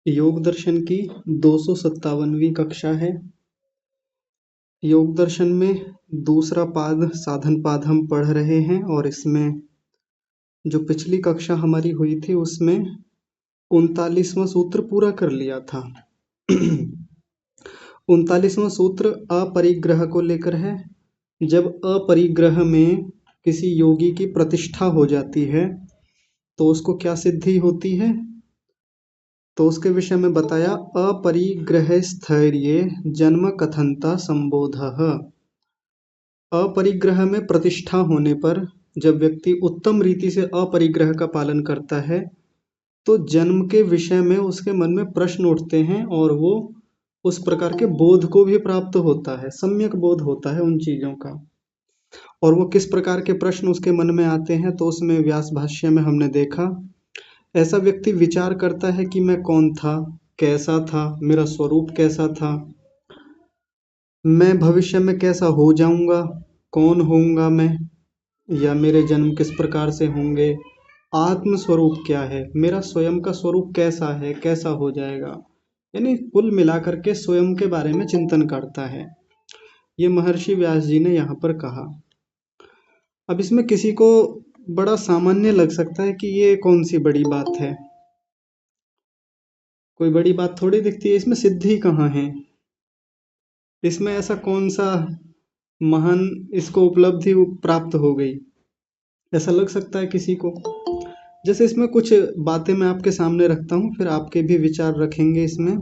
योग दर्शन की 257वीं कक्षा है। योग दर्शन में दूसरा पाद साधन पाद हम पढ़ रहे हैं और इसमें जो पिछली कक्षा हमारी हुई थी उसमें 39वां सूत्र पूरा कर लिया था। 39वां सूत्र अपरिग्रह को लेकर है। जब अपरिग्रह में किसी योगी की प्रतिष्ठा हो जाती है तो उसको क्या सिद्धि होती है, तो उसके विषय में बताया अपरिग्रह स्थैर्ये जन्म कथनता संबोधः। अपरिग्रह में प्रतिष्ठा होने पर जब व्यक्ति उत्तम रीति से अपरिग्रह का पालन करता है तो जन्म के विषय में उसके मन में प्रश्न उठते हैं और वो उस प्रकार के बोध को भी प्राप्त होता है, सम्यक बोध होता है उन चीजों का। और वो किस प्रकार के प्रश्न उसके मन में आते हैं तो उसमें व्यास भाष्य में हमने देखा, ऐसा व्यक्ति विचार करता है कि मैं कौन था, कैसा था, मेरा स्वरूप कैसा था, मैं भविष्य में कैसा हो जाऊंगा, कौन होऊंगा मैं, या मेरे जन्म किस प्रकार से होंगे, आत्म स्वरूप क्या है, मेरा स्वयं का स्वरूप कैसा है, कैसा हो जाएगा। यानी कुल मिलाकर के स्वयं के बारे में चिंतन करता है। ये महर्षि व्यास जी ने यहाँ पर कहा। अब इसमें किसी को बड़ा सामान्य लग सकता है कि ये कौन सी बड़ी बात है, कोई बड़ी बात थोड़ी दिखती है, इसमें सिद्धि कहाँ है, इसमें ऐसा कौन सा महान इसको उपलब्धि प्राप्त हो गई, ऐसा लग सकता है किसी को। जैसे इसमें कुछ बातें मैं आपके सामने रखता हूँ, फिर आपके भी विचार रखेंगे इसमें।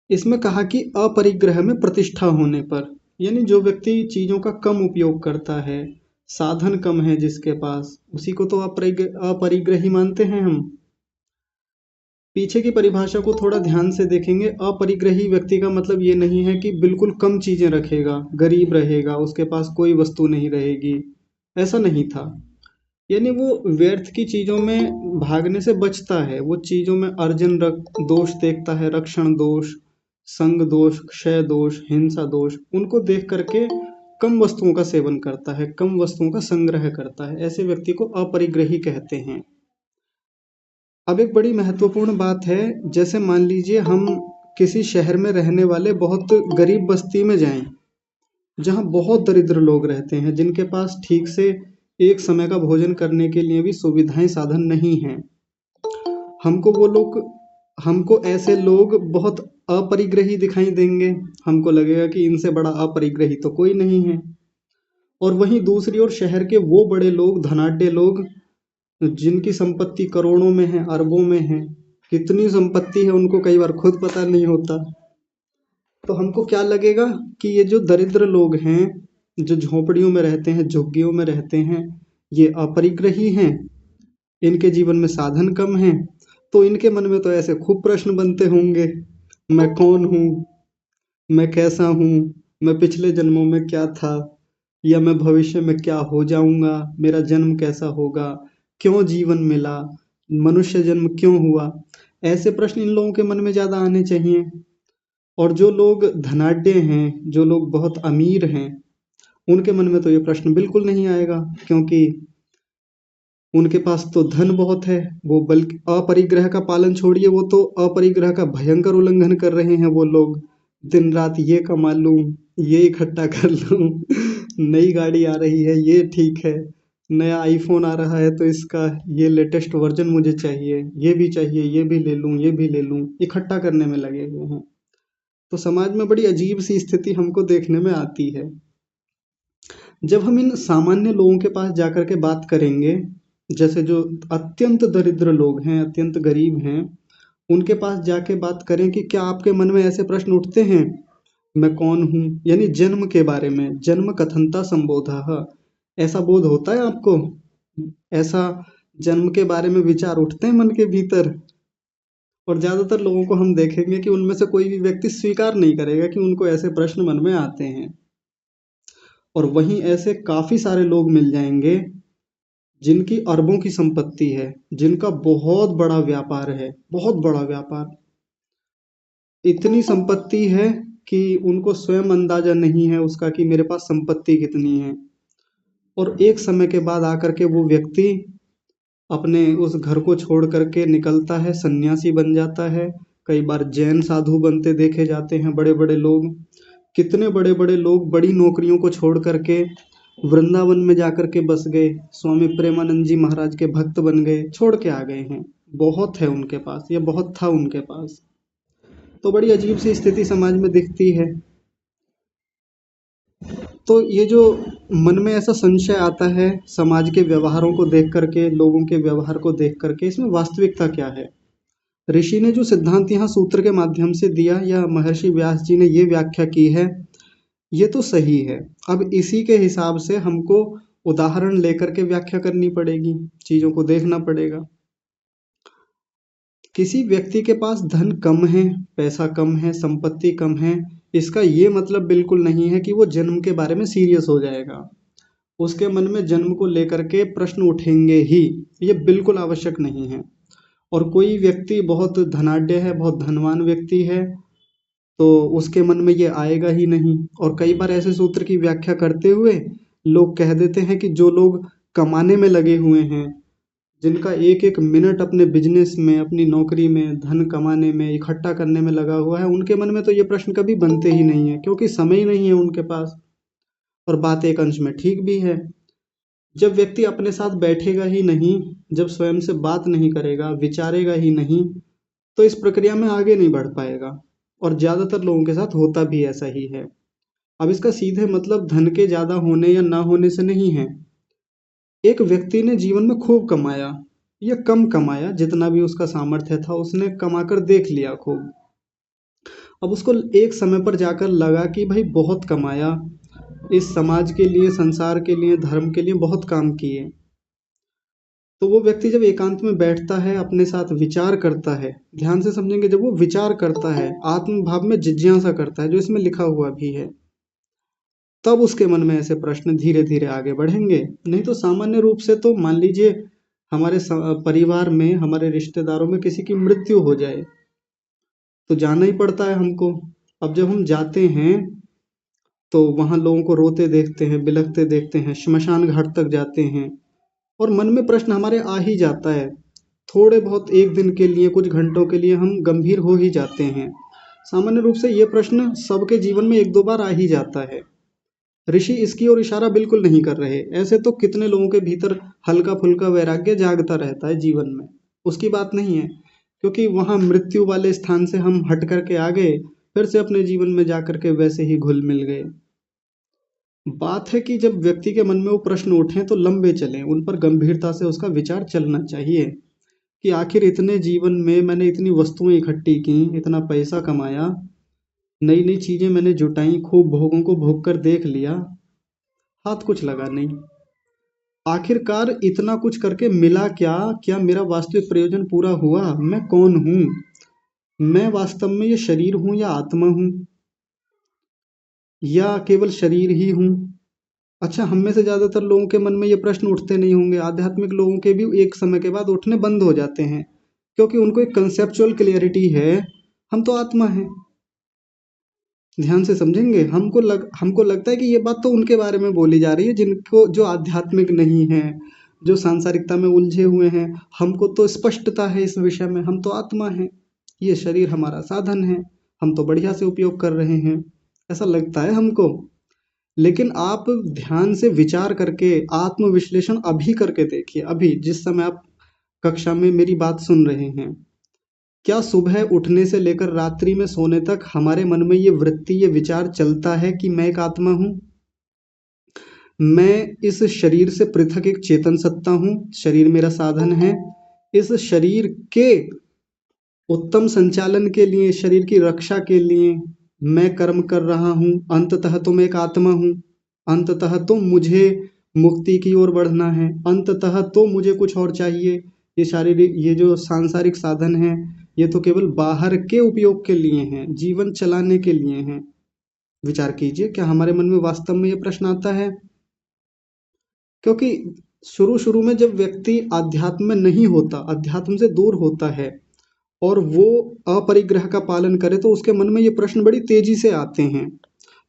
इसमें कहा कि अपरिग्रह में प्रतिष्ठा होने पर, यानी जो व्यक्ति चीजों का कम उपयोग करता है, साधन कम है जिसके पास, उसी को तो अपरिग्रही मानते हैं हम। पीछे की परिभाषा को थोड़ा ध्यान से देखेंगे। अपरिग्रही व्यक्ति का मतलब ये नहीं है कि बिल्कुल कम चीजें रखेगा, गरीब रहेगा, उसके पास कोई वस्तु नहीं रहेगी, ऐसा नहीं था। यानी वो व्यर्थ की चीजों में भागने से बचता है, वो चीजों में अर्जन दोष देखता है, रक्षण दोष, संग दोष, क्षय दोष, हिंसा दोष, उनको देख करके कम वस्तुओं का सेवन करता है, कम वस्तुओं का संग्रह करता है। ऐसे व्यक्ति को अपरिग्रही कहते हैं। अब एक बड़ी महत्वपूर्ण बात है, जैसे मान लीजिए हम किसी शहर में रहने वाले बहुत गरीब बस्ती में जाएं, जहाँ बहुत दरिद्र लोग रहते हैं, जिनके पास ठीक से एक समय का भोजन करने के लिए भी सुविधाएं साधन नहीं हैं। हमको ऐसे लोग बहुत अपरिग्रही दिखाई देंगे, हमको लगेगा कि इनसे बड़ा अपरिग्रही तो कोई नहीं है। और वहीं दूसरी ओर शहर के वो बड़े लोग, धनाढ्य लोग, जिनकी संपत्ति करोड़ों में है, अरबों में है, कितनी संपत्ति है उनको कई बार खुद पता नहीं होता, तो हमको क्या लगेगा कि ये जो दरिद्र लोग हैं, जो झोपड़ियों में रहते हैं, झुग्गियों में रहते हैं, ये अपरिग्रही हैं, इनके जीवन में साधन कम हैं, तो इनके मन में तो ऐसे खूब प्रश्न बनते होंगे, मैं कौन हूँ, मैं कैसा हूँ, मैं पिछले जन्मों में क्या था, या मैं भविष्य में क्या हो जाऊंगा, मेरा जन्म कैसा होगा, क्यों जीवन मिला, मनुष्य जन्म क्यों हुआ। ऐसे प्रश्न इन लोगों के मन में ज्यादा आने चाहिए। और जो लोग धनाढ्य हैं, जो लोग बहुत अमीर हैं, उनके मन में तो ये प्रश्न बिल्कुल नहीं आएगा, क्योंकि उनके पास तो धन बहुत है। वो बल्कि अपरिग्रह का पालन छोड़िए, वो तो अपरिग्रह का भयंकर उल्लंघन कर रहे हैं। वो लोग दिन रात ये कमा लूं, ये इकट्ठा कर लूं, नई गाड़ी आ रही है ये ठीक है, नया आईफोन आ रहा है तो इसका ये लेटेस्ट वर्जन मुझे चाहिए, ये भी चाहिए, ये भी ले लूं, ये भी ले लूं, इकट्ठा करने में लगे हुए हैं। तो समाज में बड़ी अजीब सी स्थिति हमको देखने में आती है। जब हम इन सामान्य लोगों के पास जाकर के बात करेंगे, जैसे जो अत्यंत दरिद्र लोग हैं, अत्यंत गरीब हैं, उनके पास जाके बात करें कि क्या आपके मन में ऐसे प्रश्न उठते हैं, मैं कौन हूँ, यानी जन्म के बारे में, जन्म कथनता संबोधः, ऐसा बोध होता है आपको, ऐसा जन्म के बारे में विचार उठते हैं मन के भीतर। और ज्यादातर लोगों को हम देखेंगे कि उनमें से कोई भी व्यक्ति स्वीकार नहीं करेगा कि उनको ऐसे प्रश्न मन में आते हैं। और वहीं ऐसे काफी सारे लोग मिल जाएंगे जिनकी अरबों की संपत्ति है, जिनका बहुत बड़ा व्यापार है, बहुत बड़ा व्यापार, इतनी संपत्ति है कि उनको स्वयं अंदाजा नहीं है उसका कि मेरे पास संपत्ति कितनी है। और एक समय के बाद आकर के वो व्यक्ति अपने उस घर को छोड़ करके निकलता है, सन्यासी बन जाता है। कई बार जैन साधु बनते देखे जाते हैं बड़े बड़े लोग। कितने बड़े बड़े लोग बड़ी नौकरियों को छोड़ करके वृंदावन में जाकर के बस गए, स्वामी प्रेमानंद जी महाराज के भक्त बन गए, छोड़ के आ गए हैं। बहुत है उनके पास, या बहुत था उनके पास। तो बड़ी अजीब सी स्थिति समाज में दिखती है। तो ये जो मन में ऐसा संशय आता है समाज के व्यवहारों को देख करके, लोगों के व्यवहार को देख करके, इसमें वास्तविकता क्या है? ऋषि ने जो सिद्धांत यहाँ सूत्र के माध्यम से दिया, या महर्षि व्यास जी ने ये व्याख्या की है, ये तो सही है। अब इसी के हिसाब से हमको उदाहरण लेकर के व्याख्या करनी पड़ेगी, चीजों को देखना पड़ेगा। किसी व्यक्ति के पास धन कम है, पैसा कम है, संपत्ति कम है, इसका ये मतलब बिल्कुल नहीं है कि वो जन्म के बारे में सीरियस हो जाएगा। उसके मन में जन्म को लेकर के प्रश्न उठेंगे ही, ये बिल्कुल आवश्यक नहीं है। और कोई व्यक्ति बहुत धनाढ्य है, बहुत धनवान व्यक्ति है, तो उसके मन में ये आएगा ही नहीं। और कई बार ऐसे सूत्र की व्याख्या करते हुए लोग कह देते हैं कि जो लोग कमाने में लगे हुए हैं, जिनका एक एक मिनट अपने बिजनेस में, अपनी नौकरी में, धन कमाने में, इकट्ठा करने में लगा हुआ है, उनके मन में तो ये प्रश्न कभी बनते ही नहीं है, क्योंकि समय ही नहीं है उनके पास। और बात एक अंश में ठीक भी है। जब व्यक्ति अपने साथ बैठेगा ही नहीं, जब स्वयं से बात नहीं करेगा, विचारेगा ही नहीं, तो इस प्रक्रिया में आगे नहीं बढ़ पाएगा। और ज़्यादातर लोगों के साथ होता भी ऐसा ही है। अब इसका सीधे मतलब धन के ज़्यादा होने या ना होने से नहीं है। एक व्यक्ति ने जीवन में खूब कमाया या कम कमाया, जितना भी उसका सामर्थ्य था उसने कमाकर देख लिया खूब। अब उसको एक समय पर जाकर लगा कि भाई बहुत कमाया, इस समाज के लिए, संसार के लिए, धर्म के लिए बहुत काम किए। तो वो व्यक्ति जब एकांत में बैठता है, अपने साथ विचार करता है, ध्यान से समझेंगे, जब वो विचार करता है, आत्म भाव में जिज्ञासा करता है, जो इसमें लिखा हुआ भी है, तब उसके मन में ऐसे प्रश्न धीरे धीरे आगे बढ़ेंगे। नहीं तो सामान्य रूप से तो मान लीजिए हमारे परिवार में, हमारे रिश्तेदारों में किसी की मृत्यु हो जाए तो जाना ही पड़ता है हमको। अब जब हम जाते हैं तो वहाँ लोगों को रोते देखते हैं, बिलखते देखते हैं, श्मशान घाट तक जाते हैं, और मन में प्रश्न हमारे आ ही जाता है। थोड़े बहुत एक दिन के लिए, कुछ घंटों के लिए हम गंभीर हो ही जाते हैं। सामान्य रूप से ये प्रश्न सबके जीवन में एक दो बार आ ही जाता है। ऋषि इसकी ओर इशारा बिल्कुल नहीं कर रहे। ऐसे तो कितने लोगों के भीतर हल्का फुल्का वैराग्य जागता रहता है जीवन में, उसकी बात नहीं है, क्योंकि वहाँ मृत्यु वाले स्थान से हम हट करके आ गए, फिर से अपने जीवन में जाकर के वैसे ही घुल मिल गए। बात है कि जब व्यक्ति के मन में वो प्रश्न उठें तो लंबे चलें, उन पर गंभीरता से उसका विचार चलना चाहिए कि आखिर इतने जीवन में मैंने इतनी वस्तुएं इकट्ठी की, इतना पैसा कमाया, नई नई चीजें मैंने जुटाई, खूब भोगों को भोग कर देख लिया, हाथ कुछ लगा नहीं। आखिरकार इतना कुछ करके मिला क्या? क्या मेरा वास्तविक प्रयोजन पूरा हुआ? मैं कौन हूँ? मैं वास्तव में ये शरीर हूँ या आत्मा हूँ, या केवल शरीर ही हूँ? अच्छा, हम में से ज्यादातर लोगों के मन में ये प्रश्न उठते नहीं होंगे। आध्यात्मिक लोगों के भी एक समय के बाद उठने बंद हो जाते हैं, क्योंकि उनको एक कंसेप्चुअल क्लियरिटी है, हम तो आत्मा हैं। ध्यान से समझेंगे, हमको लगता है कि ये बात तो उनके बारे में बोली जा रही है जिनको, जो आध्यात्मिक नहीं है, जो सांसारिकता में उलझे हुए हैं। हमको तो स्पष्टता है इस विषय में, हम तो आत्मा हैं, ये शरीर हमारा साधन है, हम तो बढ़िया से उपयोग कर रहे हैं, ऐसा लगता है हमको। लेकिन आप ध्यान से विचार करके, आत्म विश्लेषण अभी करके देखिए, अभी जिस समय आप कक्षा में मेरी बात सुन रहे हैं, क्या सुबह उठने से लेकर रात्रि में सोने तक हमारे मन में ये वृत्ति, ये विचार चलता है कि मैं एक आत्मा हूँ, मैं इस शरीर से पृथक एक चेतन सत्ता हूँ, शरीर मेरा साधन है, इस शरीर के उत्तम संचालन के लिए, शरीर की रक्षा के लिए मैं कर्म कर रहा हूँ, अंततः तो मैं एक आत्मा हूँ, अंततः तो मुझे मुक्ति की ओर बढ़ना है, अंततः तो मुझे कुछ और चाहिए। ये शारीरिक, ये जो सांसारिक साधन है, ये तो केवल बाहर के उपयोग के लिए हैं, जीवन चलाने के लिए हैं। विचार कीजिए, क्या हमारे मन में वास्तव में ये प्रश्न आता है? क्योंकि शुरू शुरू में जब व्यक्ति आध्यात्म में नहीं होता, अध्यात्म से दूर होता है, और वो अपरिग्रह का पालन करे, तो उसके मन में ये प्रश्न बड़ी तेजी से आते हैं।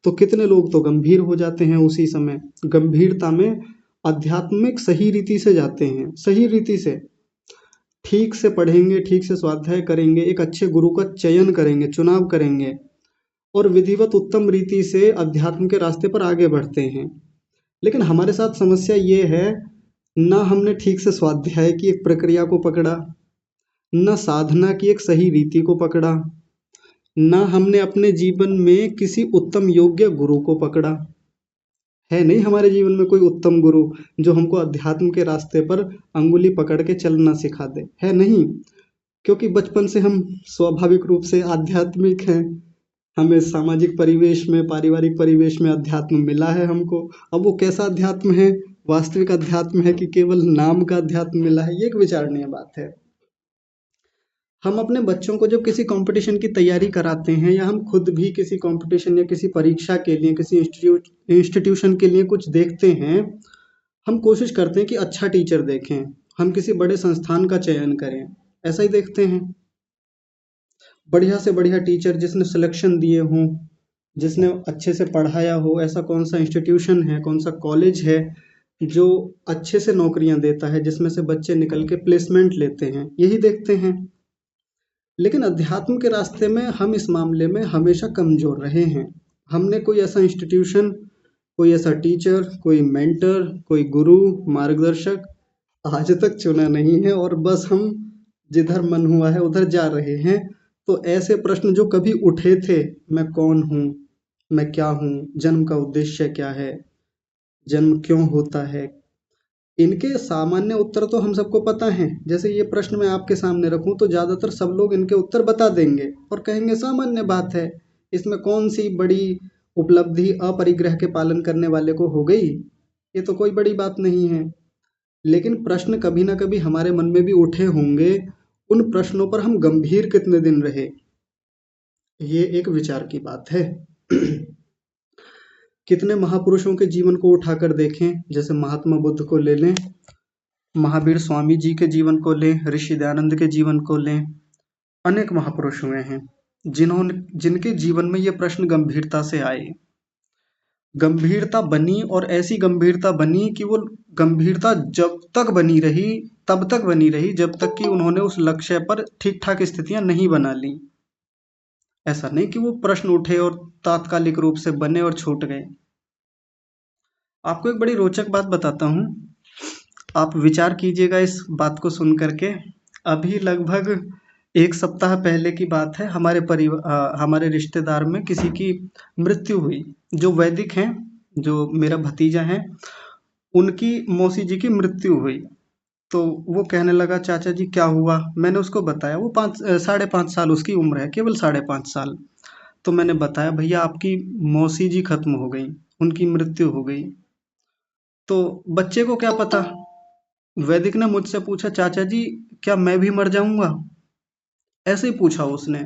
तो कितने लोग तो गंभीर हो जाते हैं उसी समय, गंभीरता में आध्यात्मिक सही रीति से जाते हैं, सही रीति से ठीक से पढ़ेंगे, ठीक से स्वाध्याय करेंगे, एक अच्छे गुरु का चयन करेंगे, चुनाव करेंगे और विधिवत उत्तम रीति से अध्यात्म के रास्ते पर आगे बढ़ते हैं। लेकिन हमारे साथ समस्या ये है, ना हमने ठीक से स्वाध्याय की एक प्रक्रिया को पकड़ा, न साधना की एक सही रीति को पकड़ा, न हमने अपने जीवन में किसी उत्तम योग्य गुरु को पकड़ा। है नहीं हमारे जीवन में कोई उत्तम गुरु जो हमको अध्यात्म के रास्ते पर अंगुली पकड़ के चलना सिखा दे, है नहीं। क्योंकि बचपन से हम स्वाभाविक रूप से आध्यात्मिक हैं, हमें सामाजिक परिवेश में, पारिवारिक परिवेश में अध्यात्म मिला है हमको। अब वो कैसा अध्यात्म है, वास्तविक अध्यात्म है कि केवल नाम का अध्यात्म मिला है, ये एक विचारणीय बात है। हम अपने बच्चों को जब किसी कंपटीशन की तैयारी कराते हैं या हम खुद भी किसी कंपटीशन या किसी परीक्षा के लिए, किसी इंस्टीट्यूशन के लिए कुछ देखते हैं, हम कोशिश करते हैं कि अच्छा टीचर देखें, हम किसी बड़े संस्थान का चयन करें, ऐसा ही देखते हैं। बढ़िया से बढ़िया टीचर जिसने सिलेक्शन दिए हों, जिसने अच्छे से पढ़ाया हो, ऐसा कौन सा इंस्टीट्यूशन है, कौन सा कॉलेज है जो अच्छे से नौकरियां देता है, जिसमें से बच्चे निकल के प्लेसमेंट लेते हैं, यही देखते हैं। लेकिन अध्यात्म के रास्ते में हम इस मामले में हमेशा कमजोर रहे हैं। हमने कोई ऐसा इंस्टीट्यूशन, कोई ऐसा टीचर, कोई मेंटर, कोई गुरु, मार्गदर्शक आज तक चुना नहीं है और बस हम जिधर मन हुआ है उधर जा रहे हैं। तो ऐसे प्रश्न जो कभी उठे थे, मैं कौन हूँ, मैं क्या हूँ, जन्म का उद्देश्य क्या है, जन्म क्यों होता है, इनके सामान्य उत्तर तो हम सबको पता है। जैसे ये प्रश्न मैं आपके सामने रखूं तो ज़्यादातर सब लोग इनके उत्तर बता देंगे और कहेंगे सामान्य बात है, इसमें कौन सी बड़ी उपलब्धि अपरिग्रह के पालन करने वाले को हो गई, ये तो कोई बड़ी बात नहीं है। लेकिन प्रश्न कभी ना कभी हमारे मन में भी उठे होंगे, उन प्रश्नों पर हम गंभीर कितने दिन रहे, ये एक विचार की बात है। कितने महापुरुषों के जीवन को उठाकर देखें, जैसे महात्मा बुद्ध को ले लें, महावीर स्वामी जी के जीवन को लें, ऋषि दयानंद के जीवन को लें, अनेक महापुरुष हुए हैं जिनके जीवन में ये प्रश्न गंभीरता से आए, गंभीरता बनी और ऐसी गंभीरता बनी कि वो गंभीरता जब तक बनी रही, तब तक बनी रही जब तक कि उन्होंने उस लक्ष्य पर ठीक ठाक स्थितियां नहीं बना ली। ऐसा नहीं कि वो प्रश्न उठे और तात्कालिक रूप से बने और छूट गए। आपको एक बड़ी रोचक बात बताता हूँ, आप विचार कीजिएगा इस बात को सुन करके। अभी लगभग एक सप्ताह पहले की बात है, हमारे रिश्तेदार में किसी की मृत्यु हुई, जो वैदिक हैं, जो मेरा भतीजा है, उनकी मौसी जी की मृत्यु हुई। तो वो कहने लगा, चाचा जी क्या हुआ। मैंने उसको बताया, वो 5.5 साल उसकी उम्र है, केवल 5.5 साल। तो मैंने बताया, भैया आपकी मौसी जी खत्म हो गई, उनकी मृत्यु हो गई। तो बच्चे को क्या पता, वैदिक ने मुझसे पूछा, चाचा जी क्या मैं भी मर जाऊंगा। ऐसे ही पूछा उसने,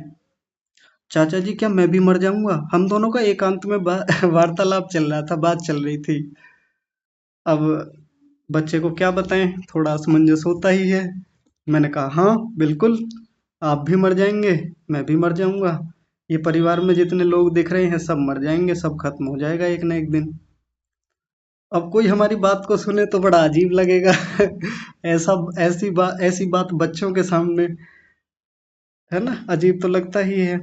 चाचा जी क्या मैं भी मर जाऊंगा। हम दोनों का एकांत में वार्तालाप चल रहा था, बात चल रही थी। अब बच्चे को क्या बताएं, थोड़ा असमंजस होता ही है। मैंने कहा हाँ बिल्कुल, आप भी मर जाएंगे, मैं भी मर जाऊंगा, ये परिवार में जितने लोग दिख रहे हैं सब मर जाएंगे, सब खत्म हो जाएगा एक ना एक दिन। अब कोई हमारी बात को सुने तो बड़ा अजीब लगेगा। ऐसी बात बच्चों के सामने, है ना, अजीब तो लगता ही है।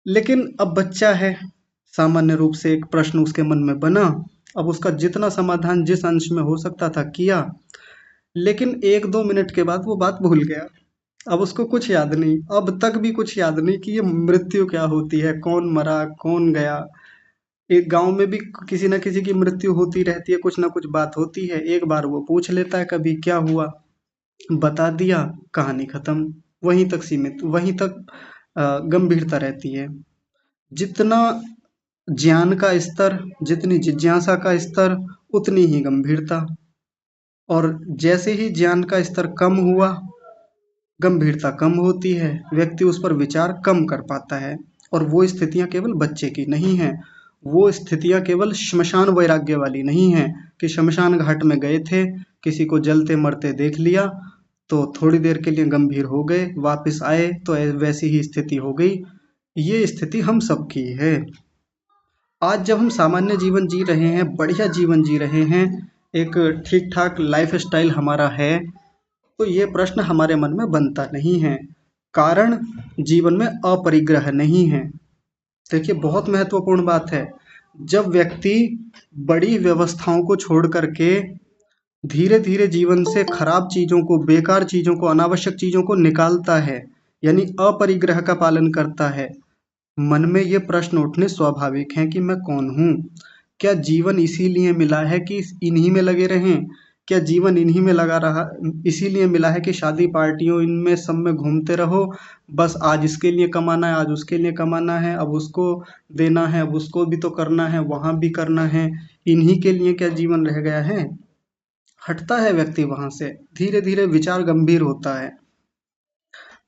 लेकिन अब बच्चा है, सामान्य रूप से एक प्रश्न उसके मन में बना, अब उसका जितना समाधान जिस अंश में हो सकता था किया, लेकिन 1-2 मिनट के बाद वो बात भूल गया। अब उसको कुछ याद नहीं, अब तक भी कुछ याद नहीं कि ये मृत्यु क्या होती है, कौन मरा कौन गया। एक गांव में भी किसी न किसी की मृत्यु होती रहती है, कुछ ना कुछ बात होती है, एक बार वो पूछ लेता है कभी क्या हुआ, बता दिया, कहानी खत्म। वहीं तक सीमित, वहीं तक गंभीरता रहती है। जितना ज्ञान का स्तर, जितनी जिज्ञासा का स्तर, उतनी ही गंभीरता। और जैसे ही ज्ञान का स्तर कम हुआ, गंभीरता कम होती है, व्यक्ति उस पर विचार कम कर पाता है। और वो स्थितियां केवल बच्चे की नहीं हैं, वो स्थितियां केवल श्मशान वैराग्य वाली नहीं हैं कि श्मशान घाट में गए थे, किसी को जलते मरते देख लिया तो थोड़ी देर के लिए गंभीर हो गए, वापस आए तो वैसी ही स्थिति हो गई। ये स्थिति हम सबकी है। आज जब हम सामान्य जीवन जी रहे हैं, बढ़िया जीवन जी रहे हैं, एक ठीक ठाक लाइफ स्टाइल हमारा है, तो ये प्रश्न हमारे मन में बनता नहीं है। कारण जीवन में अपरिग्रह नहीं है। देखिए, बहुत महत्वपूर्ण बात है। जब व्यक्ति बड़ी व्यवस्थाओं को छोड़ करके धीरे धीरे जीवन से खराब चीजों को, बेकार चीजों को, अनावश्यक चीजों को निकालता है, यानी अपरिग्रह का पालन करता है, मन में ये प्रश्न उठने स्वाभाविक हैं कि मैं कौन हूँ? क्या जीवन इसीलिए मिला है कि इन्हीं में लगे रहें? क्या जीवन इन्हीं में लगा रहा इसीलिए मिला है कि शादी पार्टियों इनमें सब में घूमते रहो, बस आज इसके लिए कमाना है, आज उसके लिए कमाना है, अब उसको देना है, अब उसको भी तो करना है, वहां भी करना है, इन्हीं के लिए क्या जीवन रह गया है? हटता है व्यक्ति वहां से, धीरे धीरे विचार गंभीर होता है,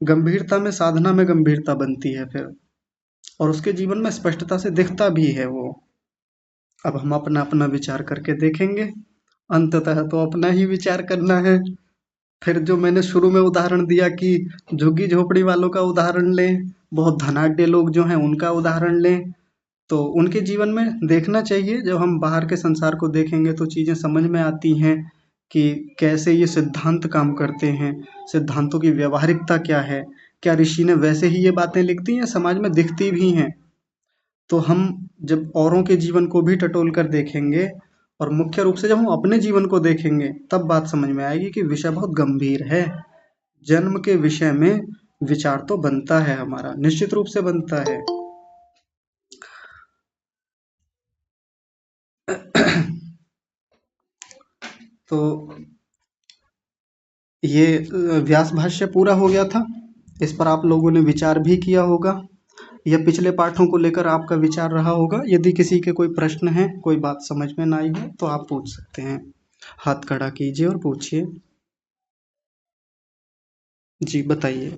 गंभीरता में साधना में गंभीरता बनती है फिर, और उसके जीवन में स्पष्टता से दिखता भी है वो। अब हम अपना अपना विचार करके देखेंगे, अंततः तो अपना ही विचार करना है। फिर जो मैंने शुरू में उदाहरण दिया कि झुग्गी झोपड़ी वालों का उदाहरण लें, बहुत धनाढ्य लोग जो हैं उनका उदाहरण लें, तो उनके जीवन में देखना चाहिए। जब हम बाहर के संसार को देखेंगे तो चीज़ें समझ में आती हैं कि कैसे ये सिद्धांत काम करते हैं, सिद्धांतों की व्यवहारिकता क्या है, क्या ऋषि ने वैसे ही ये बातें लिखती हैं, समाज में दिखती भी हैं। तो हम जब औरों के जीवन को भी टटोल कर देखेंगे, और मुख्य रूप से जब हम अपने जीवन को देखेंगे, तब बात समझ में आएगी कि विषय बहुत गंभीर है। जन्म के विषय में विचार तो बनता है हमारा, निश्चित रूप से बनता है। तो ये व्यास भाष्य पूरा हो गया था। इस पर आप लोगों ने विचार भी किया होगा, या पिछले पाठों को लेकर आपका विचार रहा होगा। यदि किसी के कोई प्रश्न है, कोई बात समझ में ना आई हो, तो आप पूछ सकते हैं। हाथ खड़ा कीजिए और पूछिए। जी बताइए।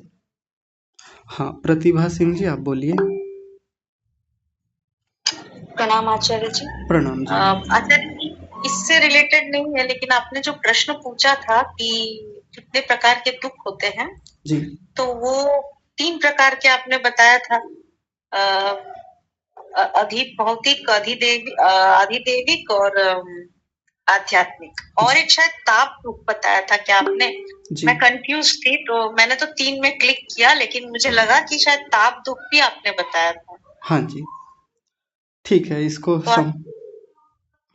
हाँ, प्रतिभा सिंह जी, आप बोलिए। प्रणाम आचार्य जी। प्रणाम जी। आचार्य जी, इससे रिलेटेड नहीं है, लेकिन आपने जो प्रश्न पूछा था कि कितने प्रकार के दुख होते हैं, जी तो वो 3 प्रकार के आपने बताया था। भौतिक, अधिदैविक और आध्यात्मिक, और एक शायद ताप दुख बताया था क्या आपने? जी मैं कंफ्यूज थी, तो मैंने तो 3 में क्लिक किया, लेकिन मुझे लगा कि शायद ताप दुख भी आपने बताया था। हाँ जी, ठीक है, इसको तो आप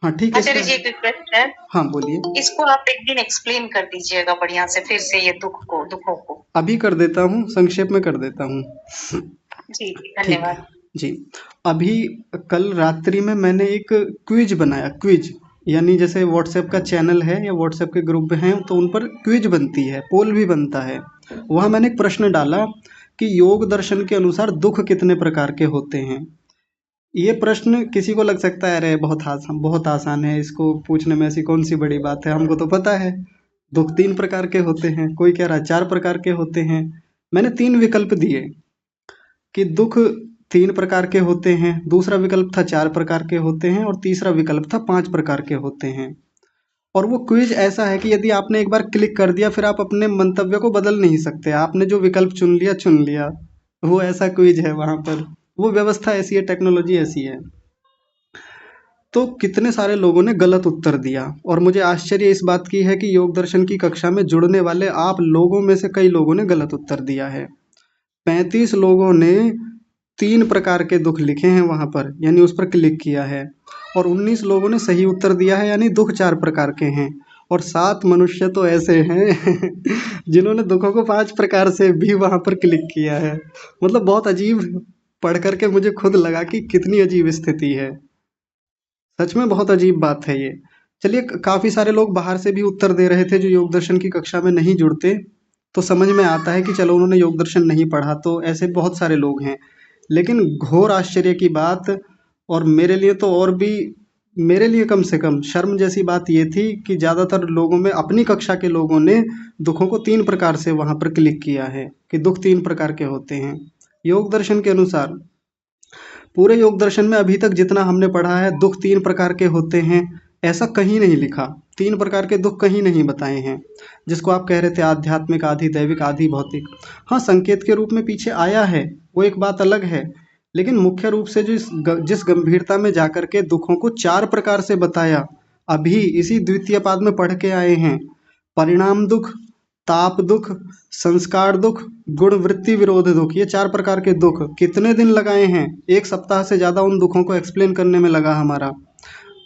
हाँ ठीक है, आचार्य इसका जी, एक रिक्वेस्ट है, हाँ बोलिए। इसको आप एक दिन एक्सप्लेन कर दीजिएगा बढ़िया से, फिर से ये दुखों को। अभी कर देता हूँ, संक्षेप में कर देता हूँ। जी, ठीक है धन्यवाद। जी। अभी कल रात्रि में मैंने एक क्विज बनाया, क्विज यानी जैसे व्हाट्सएप का चैनल है या व्हाट्सएप के ग्रुप हैं, तो उन पर क्विज बनती है, पोल भी बनता है। वहाँ मैंने एक प्रश्न डाला कि योग दर्शन के अनुसार दुख कितने प्रकार के होते हैं। ये प्रश्न किसी को लग सकता है अरे बहुत आसान है, इसको पूछने में ऐसी कौन सी बड़ी बात है, हमको तो पता है। दुख 3 प्रकार के होते हैं, कोई कह रहा है 4 प्रकार के होते हैं। मैंने 3 विकल्प दिए कि दुख 3 प्रकार के होते हैं, दूसरा विकल्प था 4 प्रकार के होते हैं, और तीसरा विकल्प था 5 प्रकार के होते हैं। और वो क्विज ऐसा है कि यदि आपने एक बार क्लिक कर दिया, फिर आप अपने मंतव्य को बदल नहीं सकते। आपने जो विकल्प चुन लिया, वो ऐसा क्विज है वहां पर। वो व्यवस्था ऐसी है, टेक्नोलॉजी ऐसी है। तो कितने सारे लोगों ने गलत उत्तर दिया, और मुझे आश्चर्य इस बात की है कि योग दर्शन की कक्षा में जुड़ने वाले आप लोगों में से कई लोगों ने गलत उत्तर दिया है। 35 लोगों ने 3 प्रकार के दुख लिखे हैं वहां पर, यानी उस पर क्लिक किया है, और 19 लोगों ने सही उत्तर दिया है, यानी दुख 4 प्रकार के हैं। और 7 मनुष्य तो ऐसे हैं जिन्होंने दुखों को 5 प्रकार से भी वहां पर क्लिक किया है। मतलब बहुत अजीब, पढ़ करके मुझे खुद लगा कि कितनी अजीब स्थिति है। सच में बहुत अजीब बात है ये। चलिए, काफी सारे लोग बाहर से भी उत्तर दे रहे थे जो योग दर्शन की कक्षा में नहीं जुड़ते, तो समझ में आता है कि चलो उन्होंने योग दर्शन नहीं पढ़ा, तो ऐसे बहुत सारे लोग हैं। लेकिन घोर आश्चर्य की बात, और मेरे लिए तो और भी, मेरे लिए कम से कम शर्म जैसी बात ये थी कि ज़्यादातर लोगों में, अपनी कक्षा के लोगों ने दुखों को 3 प्रकार से वहाँ पर क्लिक किया है कि दुख 3 प्रकार के होते हैं योग दर्शन के अनुसार। पूरे योग दर्शन में अभी तक जितना हमने पढ़ा है, दुख 3 प्रकार के होते हैं, ऐसा कहीं नहीं लिखा। 3 प्रकार के दुख कहीं नहीं बताए हैं। जिसको आप कह रहे थे आध्यात्मिक, आधि दैविक, आधि भौतिक, हाँ संकेत के रूप में पीछे आया है, वो एक बात अलग है। लेकिन मुख्य रूप से जिस गंभीरता में जाकर के दुखों को 4 प्रकार से बताया, अभी इसी द्वितीय पाद में पढ़ के आए हैं। परिणाम दुख, ताप दुख, संस्कार दुख, गुण वृत्ति विरोध दुख, ये 4 प्रकार के दुख। कितने दिन लगाए हैं? 1 सप्ताह से ज़्यादा उन दुखों को एक्सप्लेन करने में लगा हमारा।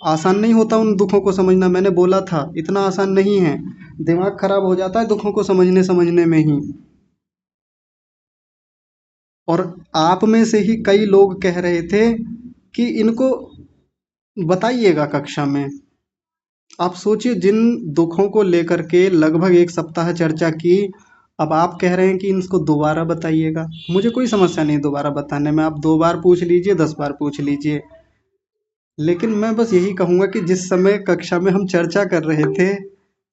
आसान नहीं होता उन दुखों को समझना, मैंने बोला था इतना आसान नहीं है। दिमाग खराब हो जाता है दुखों को समझने में ही। और आप में से ही कई लोग कह रहे थे कि इनको बताइएगा कक्षा में। आप सोचिए, जिन दुखों को लेकर के लगभग 1 सप्ताह चर्चा की, अब आप कह रहे हैं कि इनको दोबारा बताइएगा। मुझे कोई समस्या नहीं दोबारा बताने में, आप 2 बार पूछ लीजिए, 10 बार पूछ लीजिए। लेकिन मैं बस यही कहूँगा कि जिस समय कक्षा में हम चर्चा कर रहे थे,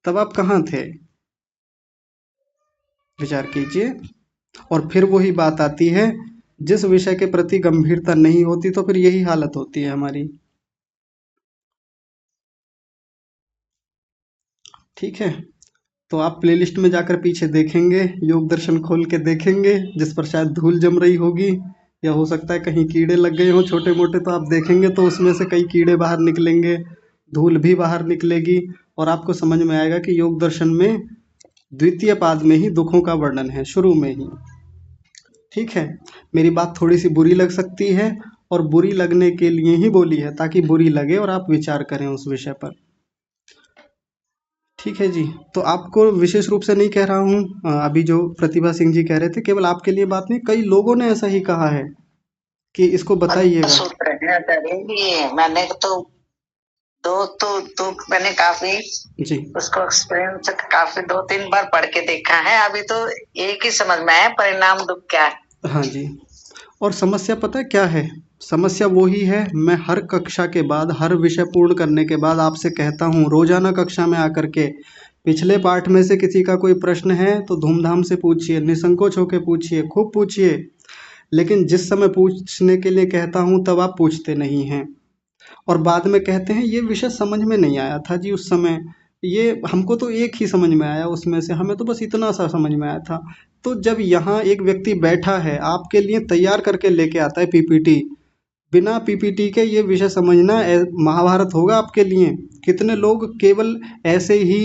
तब आप कहाँ थे? विचार कीजिए। और फिर वही बात आती है, जिस विषय के प्रति गंभीरता नहीं होती तो फिर यही हालत होती है हमारी। ठीक है, तो आप प्लेलिस्ट में जाकर पीछे देखेंगे, योग दर्शन खोल के देखेंगे, जिस पर शायद धूल जम रही होगी, या हो सकता है कहीं कीड़े लग गए हों छोटे मोटे, तो आप देखेंगे तो उसमें से कई कीड़े बाहर निकलेंगे, धूल भी बाहर निकलेगी, और आपको समझ में आएगा कि योग दर्शन में द्वितीय पाद में ही दुखों का वर्णन है, शुरू में ही। ठीक है, मेरी बात थोड़ी सी बुरी लग सकती है, और बुरी लगने के लिए ही बोली है, ताकि बुरी लगे और आप विचार करें उस विषय पर। ठीक है जी, तो आपको विशेष रूप से नहीं कह रहा हूँ, अभी जो प्रतिभा सिंह जी कह रहे थे, केवल आपके लिए बात नहीं, कई लोगों ने ऐसा ही कहा है कि इसको बताइएगा। मैंने तो मैंने काफी जी उसको एक्सपीरियंस काफी 2-3 बार पढ़ के देखा है। अभी तो एक ही समझ में आया, परिणाम दुख क्या है। हाँ जी, और समस्या पता है क्या है? समस्या वो ही है, मैं हर कक्षा के बाद, हर विषय पूर्ण करने के बाद आपसे कहता हूँ, रोजाना कक्षा में आकर के, पिछले पाठ में से किसी का कोई प्रश्न है तो धूमधाम से पूछिए, निसंकोच होकर पूछिए, खूब पूछिए। लेकिन जिस समय पूछने के लिए कहता हूँ तब आप पूछते नहीं हैं, और बाद में कहते हैं ये विषय समझ में नहीं आया था जी उस समय, ये हमको तो एक ही समझ में आया, उसमें से हमें तो बस इतना सा समझ में आया था। तो जब यहाँ एक व्यक्ति बैठा है, आपके लिए तैयार करके लेके आता है पीपीटी, बिना पीपीटी के ये विषय समझना महाभारत होगा आपके लिए। कितने लोग केवल ऐसे ही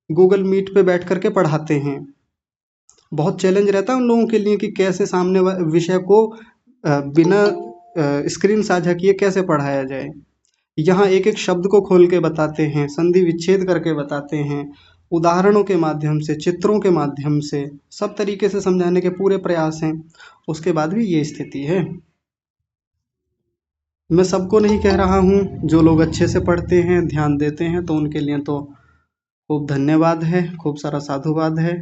गूगल मीट पे बैठ करके पढ़ाते हैं। बहुत चैलेंज रहता है उन लोगों के लिए कि कैसे सामने विषय को बिना स्क्रीन साझा किए कैसे पढ़ाया जाए। यहाँ एक एक शब्द को खोल के बताते हैं, संधि विच्छेद करके बताते हैं, उदाहरणों के माध्यम से, चित्रों के माध्यम से, सब तरीके से समझाने के पूरे प्रयास हैं। उसके बाद भी ये स्थिति है। मैं सबको नहीं कह रहा हूँ, जो लोग अच्छे से पढ़ते हैं, ध्यान देते हैं, तो उनके लिए तो खूब धन्यवाद है, खूब सारा साधुवाद है।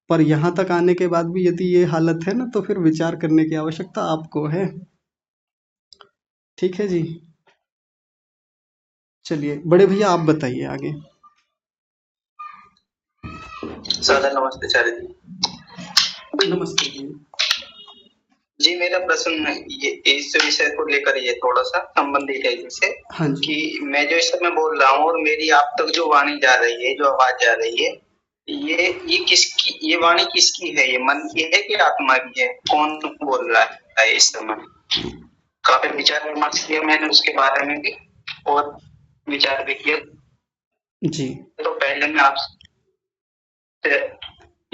पर यहाँ तक आने के बाद भी यदि ये हालत है ना, तो फिर विचार करने की आवश्यकता आपको है। ठीक है जी, चलिए बड़े भैया आप बताइए आगे। सर नमस्ते चार्य जी। नमस्ते जी। जी मेरा प्रश्न ये इस विषय को लेकर ये थोड़ा सा संबंधित है इससे। हाँ जी। कि मैं जो इस समय बोल रहा हूँ और मेरी आप तक जो वाणी जा रही है, जो आवाज जा रही है, ये किसकी, ये वाणी किसकी है? ये मन की है कि आत्मा की है? कौन बोल रहा है इस समय? काफी विचार विमर्श किया मैंने उसके बारे में भी, और विचार भी किया जी। तो पहले मैं आपसे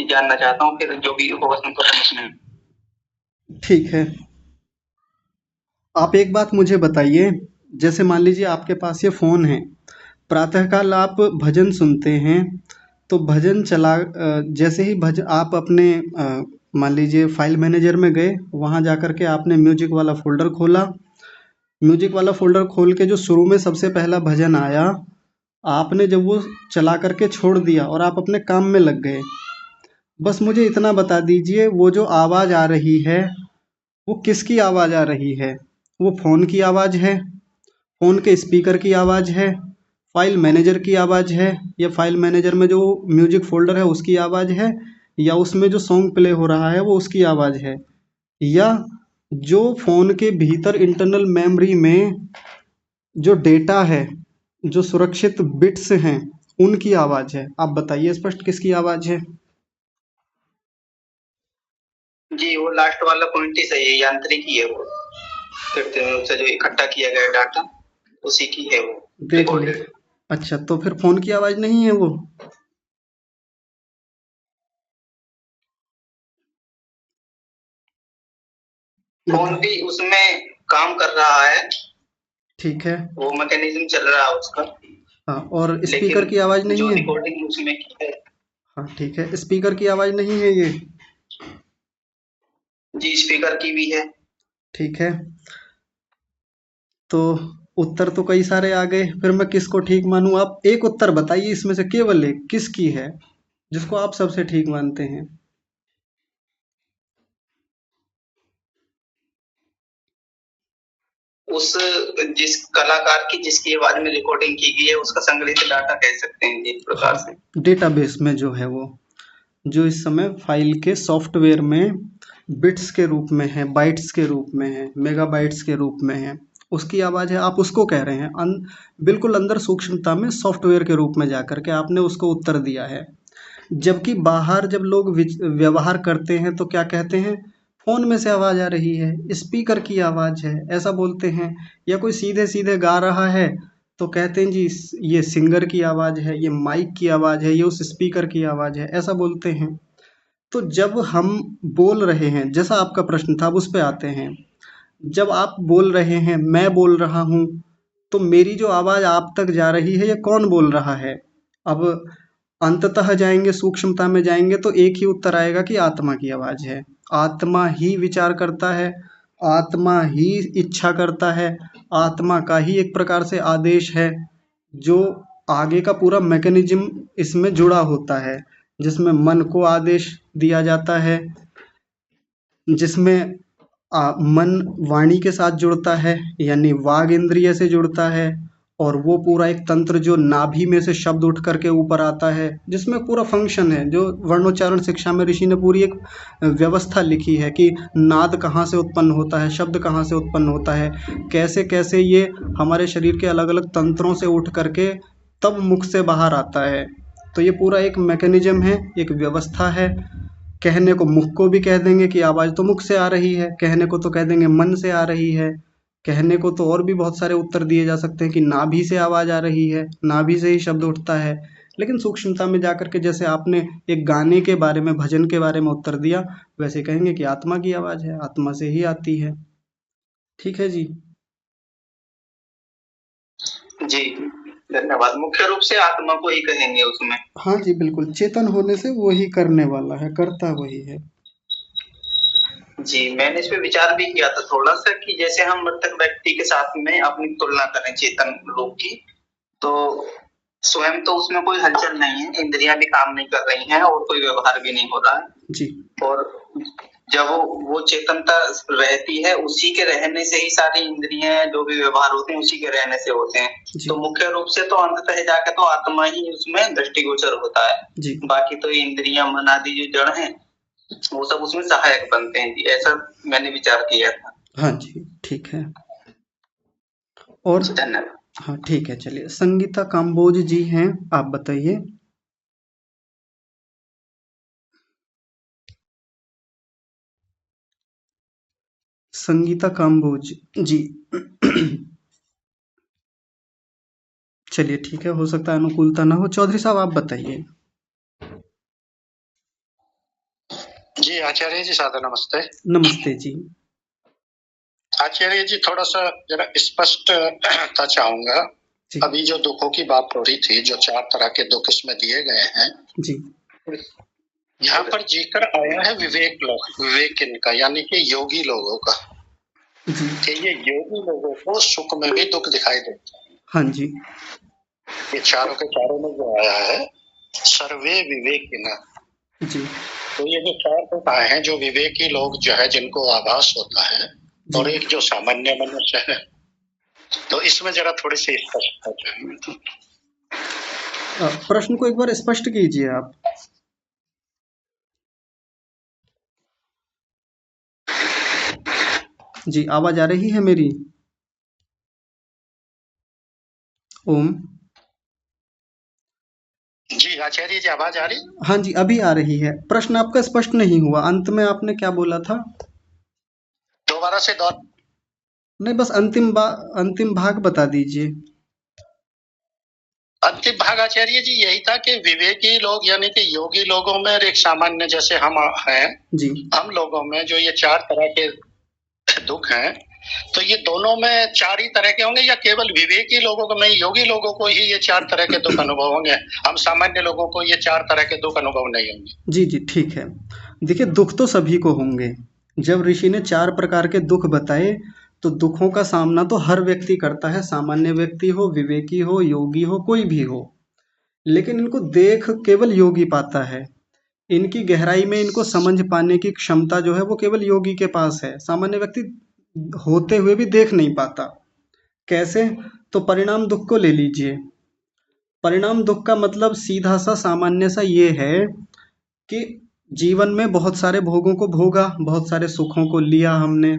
जानना चाहता हूँ, फिर जो भी होगा समझने। ठीक है, आप एक बात मुझे बताइए, जैसे मान लीजिए आपके पास ये फ़ोन है, प्रातःकाल आप भजन सुनते हैं, तो भजन चला जैसे ही भजन आप अपने मान लीजिए फाइल मैनेजर में गए, वहाँ जा कर के आपने म्यूजिक वाला फ़ोल्डर खोला, म्यूजिक वाला फ़ोल्डर खोल के जो शुरू में सबसे पहला भजन आया, आपने जब वो चला कर के छोड़ दिया और आप अपने काम में लग गए, बस मुझे इतना बता दीजिए, वो जो आवाज़ आ रही है वो किसकी आवाज़ आ रही है? वो फ़ोन की आवाज़ है, फ़ोन के स्पीकर की आवाज़ है, फाइल मैनेजर की आवाज़ है, या फाइल मैनेजर में जो म्यूजिक फ़ोल्डर है उसकी आवाज़ है, या उसमें जो सॉन्ग प्ले हो रहा है वो उसकी आवाज़ है, या जो फ़ोन के भीतर इंटरनल मेमोरी में जो डेटा है, जो सुरक्षित बिट्स हैं, उनकी आवाज़ है? आप बताइए स्पष्ट किसकी आवाज़ है? जी वो लास्ट वाला पॉइंट ही सही है, यांत्रिकी है वो, फिर से जो इकट्ठा किया गया डाटा उसी की है वो। देख ली, अच्छा, तो फिर फोन की आवाज नहीं है वो? फोन मतलब भी उसमें काम कर रहा है, ठीक है। वो मैकेनिज्म चल रहा है उसका, हाँ, और स्पीकर लेकिन की आवाज नहीं जो है? रिकॉर्डिंग उसमें की है। हाँ ठीक है, स्पीकर की आवाज नहीं है ये? जी स्पीकर की भी है। ठीक है, तो उत्तर तो कई सारे आ गए, फिर मैं किसको ठीक मानूं? आप एक उत्तर बताइए इसमें से, केवल एक, किसकी है जिसको आप सबसे ठीक मानते हैं? उस जिस कलाकार की जिसकी आवाज में रिकॉर्डिंग की गई है उसका संग्रहित डाटा कह सकते हैं जी, एक प्रकार हाँ, से। डेटाबेस में जो है वो, जो इस समय फाइल के सॉफ्टवेयर में बिट्स के रूप में है, बाइट्स के रूप में है, मेगाबाइट्स के रूप में है, उसकी आवाज़ है, आप उसको कह रहे हैं। बिल्कुल अंदर सूक्ष्मता में सॉफ्टवेयर के रूप में जाकर के आपने उसको उत्तर दिया है। जबकि बाहर जब लोग व्यवहार करते हैं तो क्या कहते हैं? फोन में से आवाज आ रही है, स्पीकर की आवाज है, ऐसा बोलते हैं। या कोई सीधे सीधे गा रहा है तो कहते हैं जी ये सिंगर की आवाज है, ये माइक की आवाज है, ये उस स्पीकर की आवाज है, ऐसा बोलते हैं। तो जब हम बोल रहे हैं, जैसा आपका प्रश्न था, अब उस पे आते हैं। जब आप बोल रहे हैं, मैं बोल रहा हूँ, तो मेरी जो आवाज आप तक जा रही है, ये कौन बोल रहा है? अब अंततः जाएंगे, सूक्ष्मता में जाएंगे तो एक ही उत्तर आएगा कि आत्मा की आवाज है। आत्मा ही विचार करता है, आत्मा ही इच्छा करता है, आत्मा का ही एक प्रकार से आदेश है, जो आगे का पूरा मैकेनिज्म इसमें जुड़ा होता है, जिसमें मन को आदेश दिया जाता है, जिसमें मन वाणी के साथ जुड़ता है, यानी वाग इंद्रिय से जुड़ता है, और वो पूरा एक तंत्र जो नाभि में से शब्द उठ करके ऊपर आता है, जिसमें पूरा फंक्शन है, जो वर्णोच्चारण शिक्षा में ऋषि ने पूरी एक व्यवस्था लिखी है कि नाद कहाँ से उत्पन्न होता है, शब्द कहाँ से उत्पन्न होता है, कैसे कैसे ये हमारे शरीर के अलग अलग तंत्रों से उठ करके तब मुख से बाहर आता है। तो ये पूरा एक मैकेनिज्म है, एक व्यवस्था है। कहने को मुख को भी कह देंगे कि आवाज़ तो मुख से आ रही है, कहने को तो कह देंगे मन से आ रही है, कहने को तो और भी बहुत सारे उत्तर दिए जा सकते हैं कि नाभि से आवाज़ आ रही है, नाभि से ही शब्द उठता है। लेकिन सूक्ष्मता में जाकर के, जैसे आपने एक गाने के बारे में, भजन के बारे में उत्तर दिया, वैसे कहेंगे कि आत्मा की आवाज़ है, आत्मा से ही आती है। ठीक है जी। जी धन्यवाद। मुख्य रूप से आत्मा को ही कहेंगे उसमें। हाँ जी बिल्कुल, चेतन होने से वही करने वाला है, करता वही है। जी मैंने इस पे विचार भी किया था थोड़ा सा कि जैसे हम मृतक व्यक्ति के साथ में अपनी तुलना करें चेतन लोग की, तो स्वयं तो उसमें कोई हलचल नहीं है, इंद्रियां भी काम नहीं कर रही हैं और कोई व्यवहार भी नहीं हो रहा है। जी और जब वो चेतनता रहती है, उसी के रहने से ही सारी इंद्रियां जो भी व्यवहार होते हैं उसी के रहने से होते हैं। जी तो मुख्य रूप से तो अंततः जाकर तो आत्मा ही उसमें दृष्टिगोचर होता है। जी। बाकी तो इंद्रियां मन आदि जो जड़ हैं वो सब उसमें सहायक बनते हैं जी, ऐसा मैंने विचार किया था। हाँ जी ठीक है। और जी धन्यवाद। हाँ ठीक है, चलिए, संगीता काम्बोज जी हैं, आप बताइए। संगीता काम्बोज जी। चलिए ठीक है, हो सकता है अनुकूलता ना हो। चौधरी साहब आप बताइए। जी आचार्य जी सादर नमस्ते। नमस्ते जी। आचार्य जी थोड़ा सा जरा स्पष्टता चाहूंगा। जी अभी जो दुखों की बात हो रही थी, जो 4 तरह के दुख इसमें दिए गए हैं, जी यहाँ पर जिक्र आया है विवेक इनका, यानी कि योगी लोगों का, जी। कि ये योगी लोगों को सुख में भी दुख दिखाई देता है। हाँ जी ये चारों के चारों में जो आया है सर्वे विवेकिना, जी तो ये जो 4 दुख आए हैं, जो विवेकी लोग जो है जिनको आभास होता है, जी। और एक जो सामान्य मनुष्य है, तो इसमें जरा थोड़ी सी स्पष्टता चाहिए। प्रश्न को एक बार स्पष्ट कीजिए आप। जी, आवाज आ रही है मेरी? ओम। जी आचार्य जी आवाज आ रही? हाँ जी, अभी आ रही है। प्रश्न आपका स्पष्ट नहीं हुआ, अंत में आपने क्या बोला था? दोबारा से दौर नहीं, बस अंतिम भाग बता दीजिए। अंतिम भाग आचार्य जी यही था कि विवेकी लोग यानी कि योगी लोगों में और एक सामान्य जैसे हम हैं, जी हम लोगों में जो ये 4 तरह के दुख हैं, तो ये दोनों में 4 ही तरह के होंगे या केवल विवेकी लोगों में, योगी लोगों को ही ये 4 तरह के दुख अनुभव होंगे? हम सामान्य लोगों को ये 4 तरह के दुख अनुभव नहीं होंगे? जी जी ठीक है। देखिए दुख तो सभी को होंगे। जब ऋषि ने 4 प्रकार के दुख बताए तो दुखों का सामना तो हर व्यक्ति करता है, सामान्य व्यक्ति हो, विवेकी हो, योगी हो, कोई भी हो। लेकिन इनको देख केवल योगी पाता है। इनकी गहराई में इनको समझ पाने की क्षमता जो है वो केवल योगी के पास है। सामान्य व्यक्ति होते हुए भी देख नहीं पाता। कैसे? तो परिणाम दुख को ले लीजिए। परिणाम दुख का मतलब सीधा सा सामान्य सा ये है कि जीवन में बहुत सारे भोगों को भोगा, बहुत सारे सुखों को लिया हमने।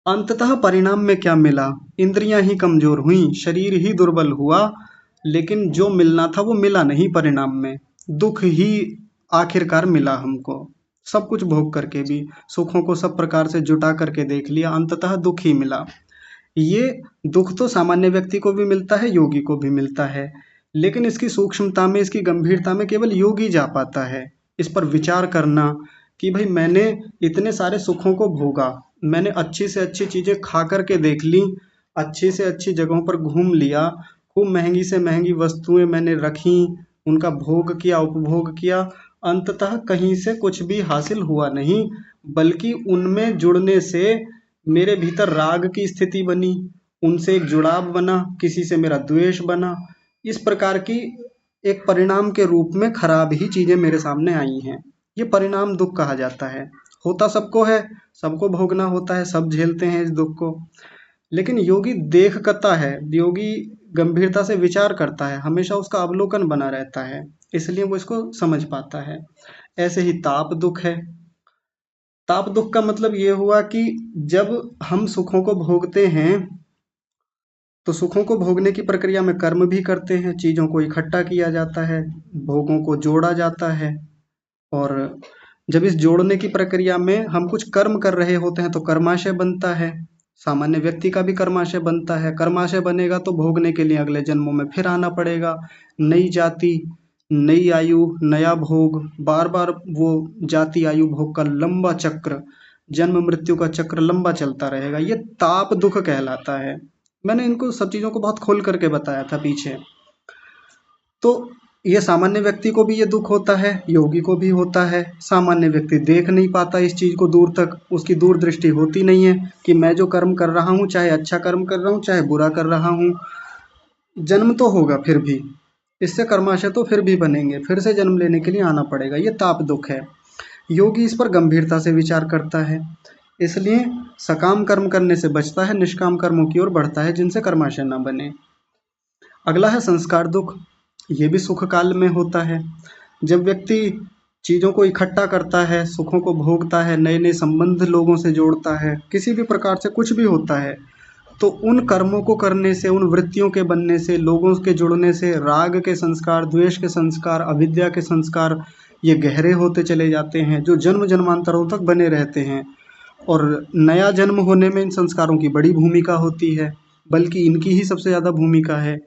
अंततः परिणाम में क्या मिला? इंद्रियां ही कमजोर हुई, शरीर ही दुर्बल हुआ, लेकिन जो मिलना था वो मिला नहीं परिणाम में। दुख ही आखिरकार मिला हमको। सब कुछ भोग करके भी, सुखों को सब प्रकार से जुटा करके देख लिया, अंततः दुख ही मिला। ये दुख तो सामान्य व्यक्ति को भी मिलता है, योगी को भी मिलता है, लेकिन इसकी सूक्ष्मता में, इसकी गंभीरता में केवल योगी जा पाता है। इस पर विचार करना कि भाई मैंने इतने सारे सुखों को भोगा, मैंने अच्छी से अच्छी चीजें खा करके देख ली, अच्छी से अच्छी जगहों पर घूम लिया, खूब महंगी से महंगी वस्तुएं मैंने रखी, उनका भोग किया, उपभोग किया, अंततः कहीं से कुछ भी हासिल हुआ नहीं, बल्कि उनमें जुड़ने से मेरे भीतर राग की स्थिति बनी, उनसे एक जुड़ाव बना, किसी से मेरा द्वेष बना। इस प्रकार की एक परिणाम के रूप में खराब ही चीजें मेरे सामने आई हैं। ये परिणाम दुख कहा जाता है। होता सबको है, सबको भोगना होता है, सब झेलते हैं इस दुख को। लेकिन योगी देखता है, योगी गंभीरता से विचार करता है, हमेशा उसका अवलोकन बना रहता है, इसलिए वो इसको समझ पाता है। ऐसे ही ताप दुख है। ताप दुख का मतलब ये हुआ कि जब हम सुखों को भोगते हैं तो सुखों को भोगने की प्रक्रिया में कर्म भी करते हैं, चीजों को इकट्ठा किया जाता है, भोगों को जोड़ा जाता है। और जब इस जोड़ने की प्रक्रिया में हम कुछ कर्म कर रहे होते हैं तो कर्माशय बनता है। सामान्य व्यक्ति का भी कर्माशय बनता है। कर्माशय बनेगा तो भोगने के लिए अगले जन्मों में फिर आना पड़ेगा। नई जाति, नई आयु, नया भोग, बार बार वो जाति आयु भोग का लंबा चक्र, जन्म मृत्यु का चक्र लंबा चलता रहेगा। ये ताप दुख कहलाता है। मैंने इनको सब चीजों को बहुत खोल करके बताया था पीछे। तो ये सामान्य व्यक्ति को भी ये दुख होता है, योगी को भी होता है। सामान्य व्यक्ति देख नहीं पाता इस चीज को दूर तक, उसकी दूरदृष्टि होती नहीं है कि मैं जो कर्म कर रहा हूँ, चाहे अच्छा कर्म कर रहा हूँ चाहे बुरा कर रहा हूँ, जन्म तो होगा, फिर भी इससे कर्माशय तो फिर भी बनेंगे, फिर से जन्म लेने के लिए आना पड़ेगा। ये ताप दुख है। योगी इस पर गंभीरता से विचार करता है, इसलिए सकाम कर्म करने से बचता है, निष्काम कर्मों की ओर बढ़ता है जिनसे कर्माशय न बने। अगला है संस्कार दुख। ये भी सुख काल में होता है। जब व्यक्ति चीजों को इकट्ठा करता है, सुखों को भोगता है, नए नए संबंध लोगों से जोड़ता है, किसी भी प्रकार से कुछ भी होता है, तो उन कर्मों को करने से, उन वृत्तियों के बनने से, लोगों के जुड़ने से राग के संस्कार, द्वेष के संस्कार, अविद्या के संस्कार ये गहरे होते चले जाते हैं, जो जन्म जन्मांतरों तक बने रहते हैं। और नया जन्म होने में इन संस्कारों की बड़ी भूमिका होती है, बल्कि इनकी ही सबसे ज़्यादा भूमिका है।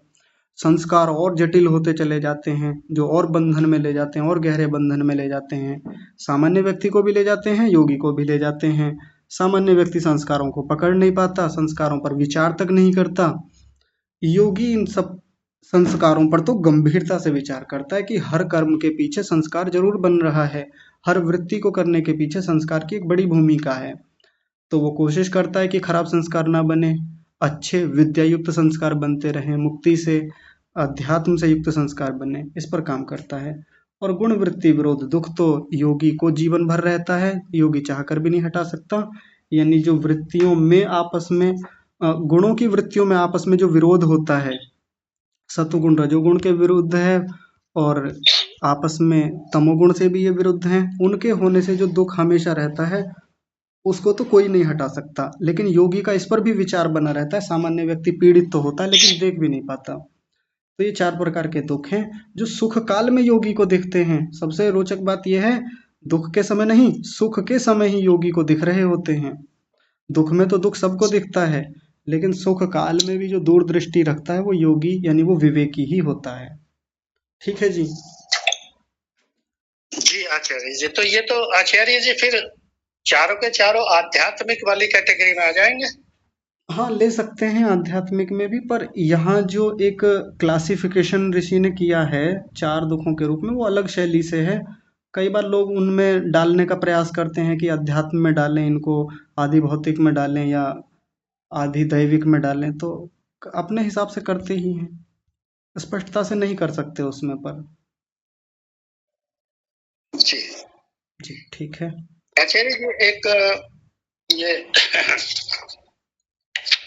संस्कार और जटिल होते चले जाते हैं, जो और बंधन में ले जाते हैं, और गहरे बंधन में ले जाते हैं। सामान्य व्यक्ति को भी ले जाते हैं, योगी को भी ले जाते हैं। सामान्य व्यक्ति संस्कारों को पकड़ नहीं पाता, संस्कारों पर विचार तक नहीं करता। योगी इन सब संस्कारों पर तो गंभीरता से विचार करता है कि हर कर्म के पीछे संस्कार जरूर बन रहा है, हर वृत्ति को करने के पीछे संस्कार की एक बड़ी भूमिका है। तो वो कोशिश करता है कि खराब संस्कार ना बने, अच्छे विद्या युक्त संस्कार बनते रहें, मुक्ति से, अध्यात्म से युक्त संस्कार बने, इस पर काम करता है। और गुण वृत्ति विरोध दुख तो योगी को जीवन भर रहता है, योगी चाहकर भी नहीं हटा सकता। यानी जो वृत्तियों में आपस में, गुणों की वृत्तियों में आपस में जो विरोध होता है, सत्वगुण रजोगुण के विरुद्ध है, और आपस में तमोगुण से भी ये विरुद्ध हैं, उनके होने से जो दुख हमेशा रहता है उसको तो कोई नहीं हटा सकता। लेकिन योगी का इस पर भी विचार बना रहता है। सामान्य व्यक्ति पीड़ित तो होता है लेकिन देख भी नहीं पाता। तो ये 4 प्रकार के दुख हैं जो सुख काल में योगी को दिखते हैं। सबसे रोचक बात यह है, दुख के समय नहीं, सुख के समय ही योगी को दिख रहे होते हैं। दुख में तो दुख सबको दिखता है, लेकिन सुख काल में भी जो दूरदृष्टि रखता है वो योगी यानी वो विवेकी ही होता है। ठीक है जी। जी आचार्य जी, तो ये तो आचार्य जी फिर चारों के चारों आध्यात्मिक वाली कैटेगरी में आ जाएंगे। हाँ, ले सकते हैं आध्यात्मिक में भी, पर यहाँ जो एक क्लासिफिकेशन ऋषि ने किया है चार दुखों के रूप में, वो अलग शैली से है। कई बार लोग उनमें डालने का प्रयास करते हैं कि अध्यात्म में डालें इनको, आदि भौतिक में डालें या आदि दैविक में डालें, तो अपने हिसाब से करते ही हैं, स्पष्टता से नहीं कर सकते उसमें। पर जी जी ठीक है। आचार्य जी, एक ये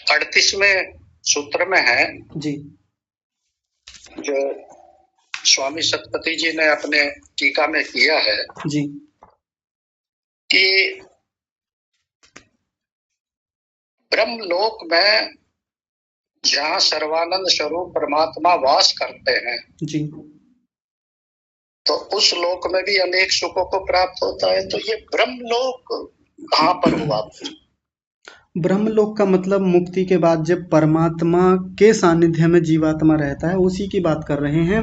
38वें सूत्र में है जी जो स्वामी सतपति जी ने अपने टीका में किया है जी कि ब्रह्मलोक में जहाँ सर्वानंद स्वरूप परमात्मा वास करते हैं, जी तो उस लोक में भी अनेक सुखों को प्राप्त होता है। तो ये ब्रह्मलोक कहाँ पर हुआ? ब्रह्मलोक का मतलब मुक्ति के बाद जब परमात्मा के सानिध्य में जीवात्मा रहता है, उसी की बात कर रहे हैं।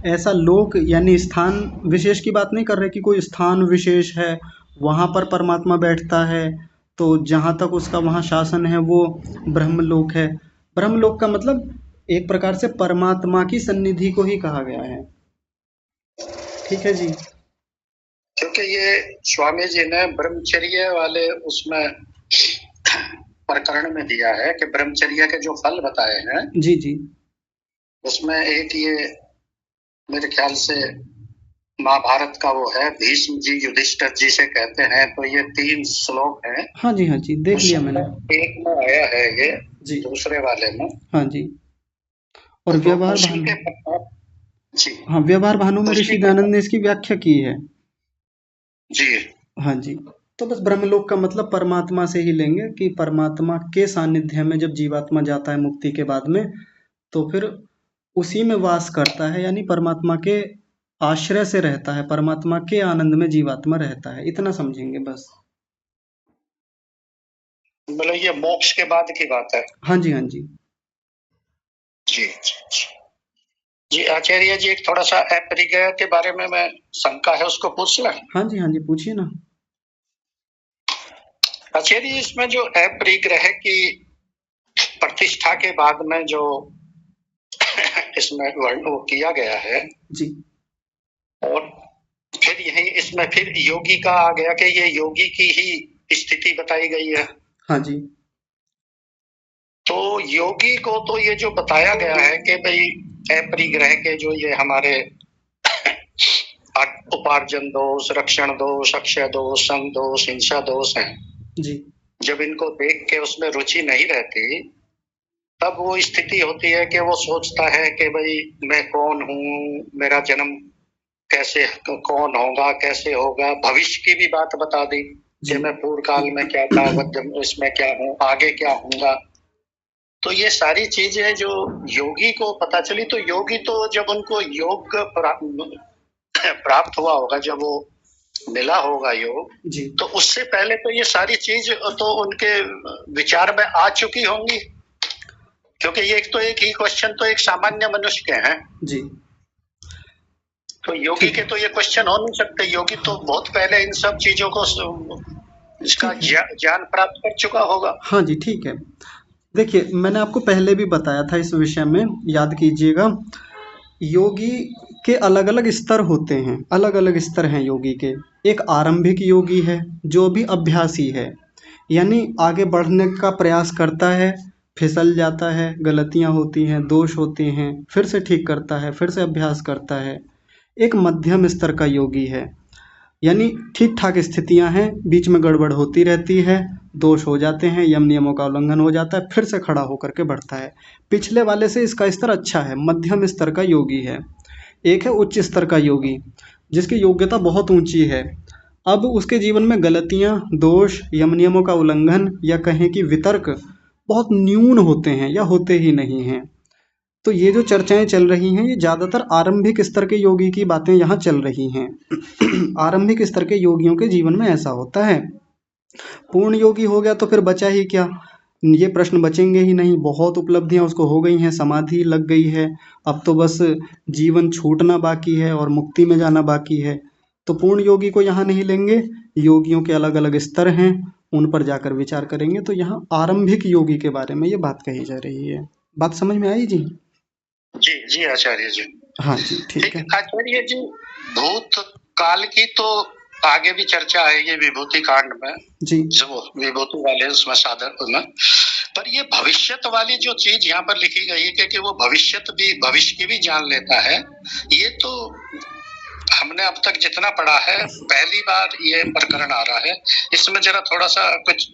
ऐसा लोक यानी स्थान विशेष की बात नहीं कर रहे कि कोई स्थान विशेष है वहाँ पर परमात्मा बैठता है, तो जहाँ तक उसका वहाँ शासन है वो ब्रह्मलोक है। ब्रह्मलोक का मतलब एक प्रकार से परमात्मा की सन्निधि को ही कहा गया है। ठीक है जी। क्योंकि ये स्वामी जी ने ब्रह्मचर्य वाले उसमें प्रकरण में दिया है कि ब्रह्मचर्य के जो फल बताए हैं, जी जी उसमें एक ये मेरे ख्याल से महाभारत का वो है, भीष्म जी युधिष्ठिर जी से कहते हैं, तो ये 3 श्लोक हैं। हाँ जी देख लिया मैंने। एक में आया है ये, जी दूसरे वाले में। हाँ जी। और तो व्यवहार उसी भानु, के जी हाँ व्यवहार भानु में उसी ऋषि के दयानंद ने इसकी व्याख्या की है। जी हाँ जी। तो बस ब्रह्मलोक का मतलब परमात्मा से ही लेंगे कि परमात्मा के सानिध्य में जब जीवात्मा जाता है मुक्ति के बाद में, तो फिर उसी में वास करता है, यानी परमात्मा के आश्रय से रहता है, परमात्मा के आनंद में जीवात्मा रहता है, इतना समझेंगे बस। मतलब ये मोक्ष के बाद की बात है। हाँ जी हाँ जी। जी जी आचार्य जी, एक थोड़ा सा अपरिग्रह के बारे में मैं शंका है, उसको पूछ लें? हाँ जी पूछिए ना। आचार्य, इसमें जो अपरिग्रह की प्रतिष्ठा के बाद में जो इसमें वर्ण वो किया गया है जी, और फिर यही इसमें फिर योगी का आ गया कि ये योगी की ही स्थिति बताई गई है। हाँ जी। तो योगी को तो ये जो बताया गया है कि भाई अपरिग्रह के जो ये हमारे उपार्जन दोष, रक्षण दोष, अक्षय दोष, संग दोष, हिंसा दोष हैं, जी जब इनको देख के उसमें रुचि नहीं रहती, तब वो स्थिति होती है कि वो सोचता है कि भाई मैं कौन हूँ, मेरा जन्म कैसे, कौन होगा, कैसे होगा, भविष्य की भी बात बता दी कि मैं पूर्व काल में क्या था, इसमें क्या हूँ, आगे क्या होऊंगा। तो ये सारी चीजें जो योगी को पता चली, तो योगी तो जब उनको योग प्राप्त हुआ होगा, जब वो मिला होगा योग जी, तो उससे पहले तो ये सारी चीज तो उनके विचार में आ चुकी होंगी, क्योंकि ये एक ही क्वेश्चन तो एक सामान्य मनुष्य के हैं जी। तो योगी के तो ये क्वेश्चन हो नहीं सकते। योगी तो बहुत पहले इन सब चीजों को इसका ज्ञान प्राप्त कर चुका होगा। हाँ जी ठीक है। देखिए मैंने आपको पहले भी बताया था इस विषय में, याद कीजिएगा। योगी के अलग अलग स्तर होते हैं, अलग अलग स्तर हैं योगी के। एक आरंभिक योगी है जो भी अभ्यासी है, यानी आगे बढ़ने का प्रयास करता है, फिसल जाता है, गलतियां होती हैं, दोष होते हैं, फिर से ठीक करता है, फिर से अभ्यास करता है। एक मध्यम स्तर का योगी है, यानी ठीक ठाक स्थितियां हैं, बीच में गड़बड़ होती रहती है, दोष हो जाते हैं, यम नियमों का उल्लंघन हो जाता है, फिर से खड़ा होकर के बढ़ता है। पिछले वाले से इसका स्तर अच्छा है, मध्यम स्तर का योगी है। एक है उच्च स्तर का योगी जिसकी योग्यता बहुत ऊंची है, अब उसके जीवन में गलतियां, दोष, यम नियमों का उल्लंघन या कहें कि वितर्क बहुत न्यून होते हैं या होते ही नहीं हैं। तो ये जो चर्चाएं चल रही हैं, ये ज़्यादातर आरंभिक स्तर के योगी की बातें यहाँ चल रही हैं। आरंभिक स्तर के योगियों के जीवन में ऐसा होता है। पूर्ण योगी हो गया तो फिर बचा ही क्या, ये प्रश्न बचेंगे ही नहीं। बहुत उपलब्धियां उसको हो गई हैं, समाधि लग गई है, अब तो बस जीवन छूटना बाकी है और मुक्ति में जाना बाकी है। तो पूर्ण योगी को यहाँ नहीं लेंगे, योगियों के अलग अलग स्तर हैं, उन पर जाकर विचार करेंगे। तो यहाँ आरंभिक योगी के बारे में ये बात कही जा रही है। बात समझ में आई जी? जी जी आचार्य जी। हाँ जी, ठीक ठीक है। है आचार्य जी, भूत काल की तो आगे भी चर्चा आएगी विभूति कांड में, जी जो विभूति वाले उसमें साधन में, पर ये भविष्यत वाली जो चीज यहाँ पर लिखी गई है कि वो भविष्य की भी जान लेता है, ये तो हमने अब तक जितना पढ़ा है पहली बार ये प्रकरण आ रहा है। इसमें जरा थोड़ा सा कुछ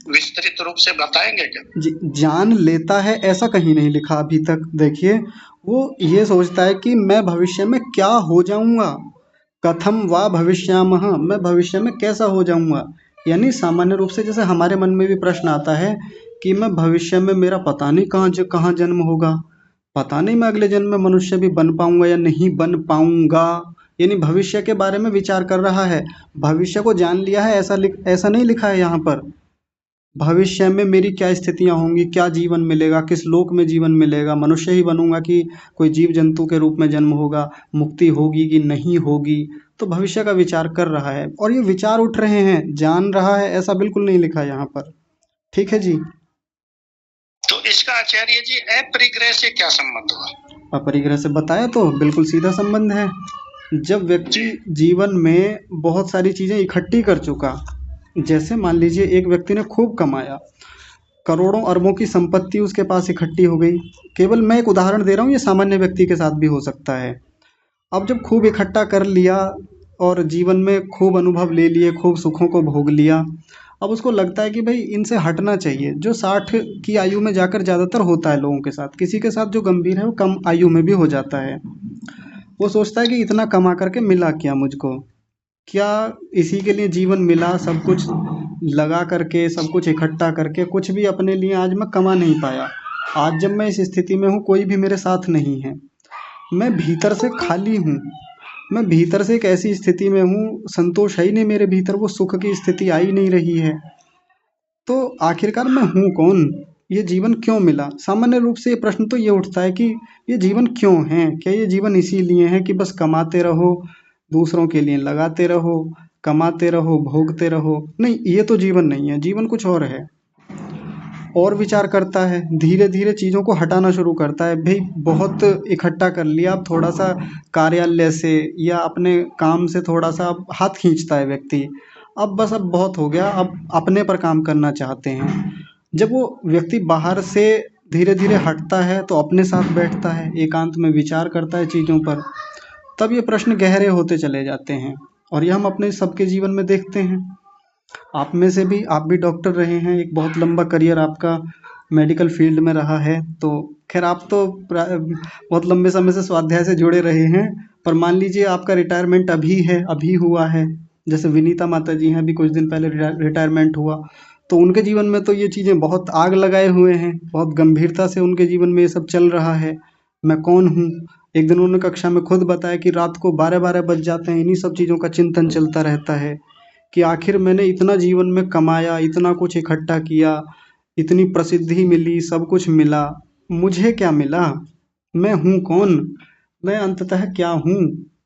विस्तृत रूप से बताएंगे क्या? जी, जान लेता है ऐसा कहीं नहीं लिखा अभी तक। देखिए, वो ये सोचता है कि मैं भविष्य में क्या हो जाऊंगा, कथम वा भविष्यामः, मैं भविष्य में कैसा हो जाऊंगा। यानी सामान्य रूप से जैसे हमारे मन में भी प्रश्न आता है कि मैं भविष्य में, मेरा पता नहीं कहाँ जन्म होगा, पता नहीं मैं अगले जन्म में मनुष्य भी बन पाऊंगा या नहीं बन पाऊंगा। यानी भविष्य के बारे में विचार कर रहा है। भविष्य को जान लिया है ऐसा नहीं लिखा है यहाँ पर। भविष्य में मेरी क्या स्थितियां होंगी, क्या जीवन मिलेगा, किस लोक में जीवन मिलेगा, मनुष्य ही बनूंगा कि कोई जीव जंतु के रूप में जन्म होगा, मुक्ति होगी कि नहीं होगी। तो भविष्य का विचार कर रहा है और ये विचार उठ रहे हैं, जान रहा है ऐसा बिल्कुल नहीं लिखा यहाँ पर। ठीक है जी। तो इसका आचार्य जी अपरिग्रह से क्या संबंध हुआ? अपरिग्रह से बताया तो बिल्कुल सीधा संबंध है। जब व्यक्ति जीवन में बहुत सारी चीजें इकट्ठी कर चुका, जैसे मान लीजिए एक व्यक्ति ने खूब कमाया, करोड़ों अरबों की संपत्ति उसके पास इकट्ठी हो गई। केवल मैं एक उदाहरण दे रहा हूँ, ये सामान्य व्यक्ति के साथ भी हो सकता है। अब जब खूब इकट्ठा कर लिया और जीवन में खूब अनुभव ले लिए, खूब सुखों को भोग लिया, अब उसको लगता है कि भाई इनसे हटना चाहिए, जो 60 की आयु में जाकर ज़्यादातर होता है लोगों के साथ। किसी के साथ जो गंभीर है वो कम आयु में भी हो जाता है। वो सोचता है कि इतना कमा करके मिला क्या मुझको, क्या इसी के लिए जीवन मिला, सब कुछ लगा करके, सब कुछ इकट्ठा करके कुछ भी अपने लिए आज मैं कमा नहीं पाया। आज जब मैं इस स्थिति में हूँ, कोई भी मेरे साथ नहीं है, मैं भीतर से खाली हूँ, मैं भीतर से एक ऐसी स्थिति में हूँ, संतोष है ही नहीं मेरे भीतर, वो सुख की स्थिति आ ही नहीं रही है। तो आखिरकार मैं हूँ कौन, ये जीवन क्यों मिला? सामान्य रूप से ये प्रश्न तो ये उठता है कि ये जीवन क्यों है? क्या ये जीवन इसीलिए है कि बस कमाते रहो, दूसरों के लिए लगाते रहो, कमाते रहो, भोगते रहो? नहीं, ये तो जीवन नहीं है, जीवन कुछ और है। और विचार करता है, धीरे धीरे चीज़ों को हटाना शुरू करता है। भाई बहुत इकट्ठा कर लिया, अब थोड़ा सा कार्यालय से या अपने काम से थोड़ा सा अब हाथ खींचता है व्यक्ति। अब बस अब बहुत हो गया, अब अपने पर काम करना चाहते हैं। जब वो व्यक्ति बाहर से धीरे धीरे हटता है तो अपने साथ बैठता है, एकांत में विचार करता है चीज़ों पर, तब ये प्रश्न गहरे होते चले जाते हैं। और ये हम अपने सबके जीवन में देखते हैं। आप में से भी, आप भी डॉक्टर रहे हैं, एक बहुत लंबा करियर आपका मेडिकल फील्ड में रहा है। तो खैर आप तो बहुत लंबे समय से स्वाध्याय से जुड़े रहे हैं, पर मान लीजिए आपका रिटायरमेंट अभी है, अभी हुआ है। जैसे विनीता माता जी हैं, अभी कुछ दिन पहले रिटायरमेंट हुआ, तो उनके जीवन में तो ये चीज़ें बहुत आग लगाए हुए हैं, बहुत गंभीरता से उनके जीवन में ये सब चल रहा है। मैं कौन हूँ? एक दिन उन्होंने कक्षा में खुद बताया कि रात को 12-12 बज जाते हैं, इन्हीं सब चीज़ों का चिंतन चलता रहता है कि आखिर मैंने इतना जीवन में कमाया, इतना कुछ इकट्ठा किया, इतनी प्रसिद्धि मिली, सब कुछ मिला, मुझे क्या मिला? मैं हूँ कौन? मैं अंततः क्या हूँ?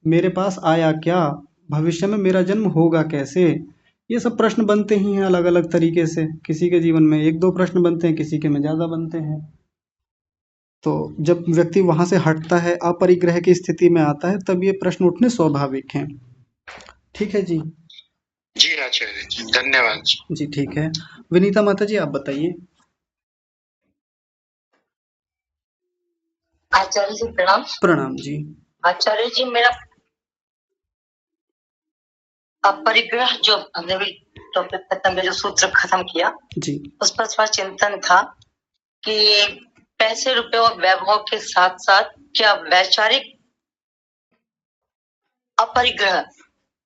मेरे पास आया क्या? भविष्य में मेरा जन्म होगा कैसे? ये सब प्रश्न बनते ही हैं अलग अलग तरीके से। किसी के जीवन में 1-2 प्रश्न बनते हैं, किसी के में ज़्यादा बनते हैं। तो जब व्यक्ति वहाँ से हटता है, अपरिग्रह की स्थिति में आता है, तब ये प्रश्न उठने स्वाभाविक हैं। ठीक है जी। जी आचार्य जी, धन्यवाद जी ठीक है। विनीता माता जी, आप बताइए। आचार्य जी प्रणाम। प्रणाम जी। आचार्य जी, मेरा अपरिग्रह जो हमने भी टॉपिक खत्म में जो सूत्र खत्म किया जी उस पर थोड़ा चिंतन था कि पैसे, रुपए और वैभव के साथ साथ क्या वैचारिक अपरिग्रह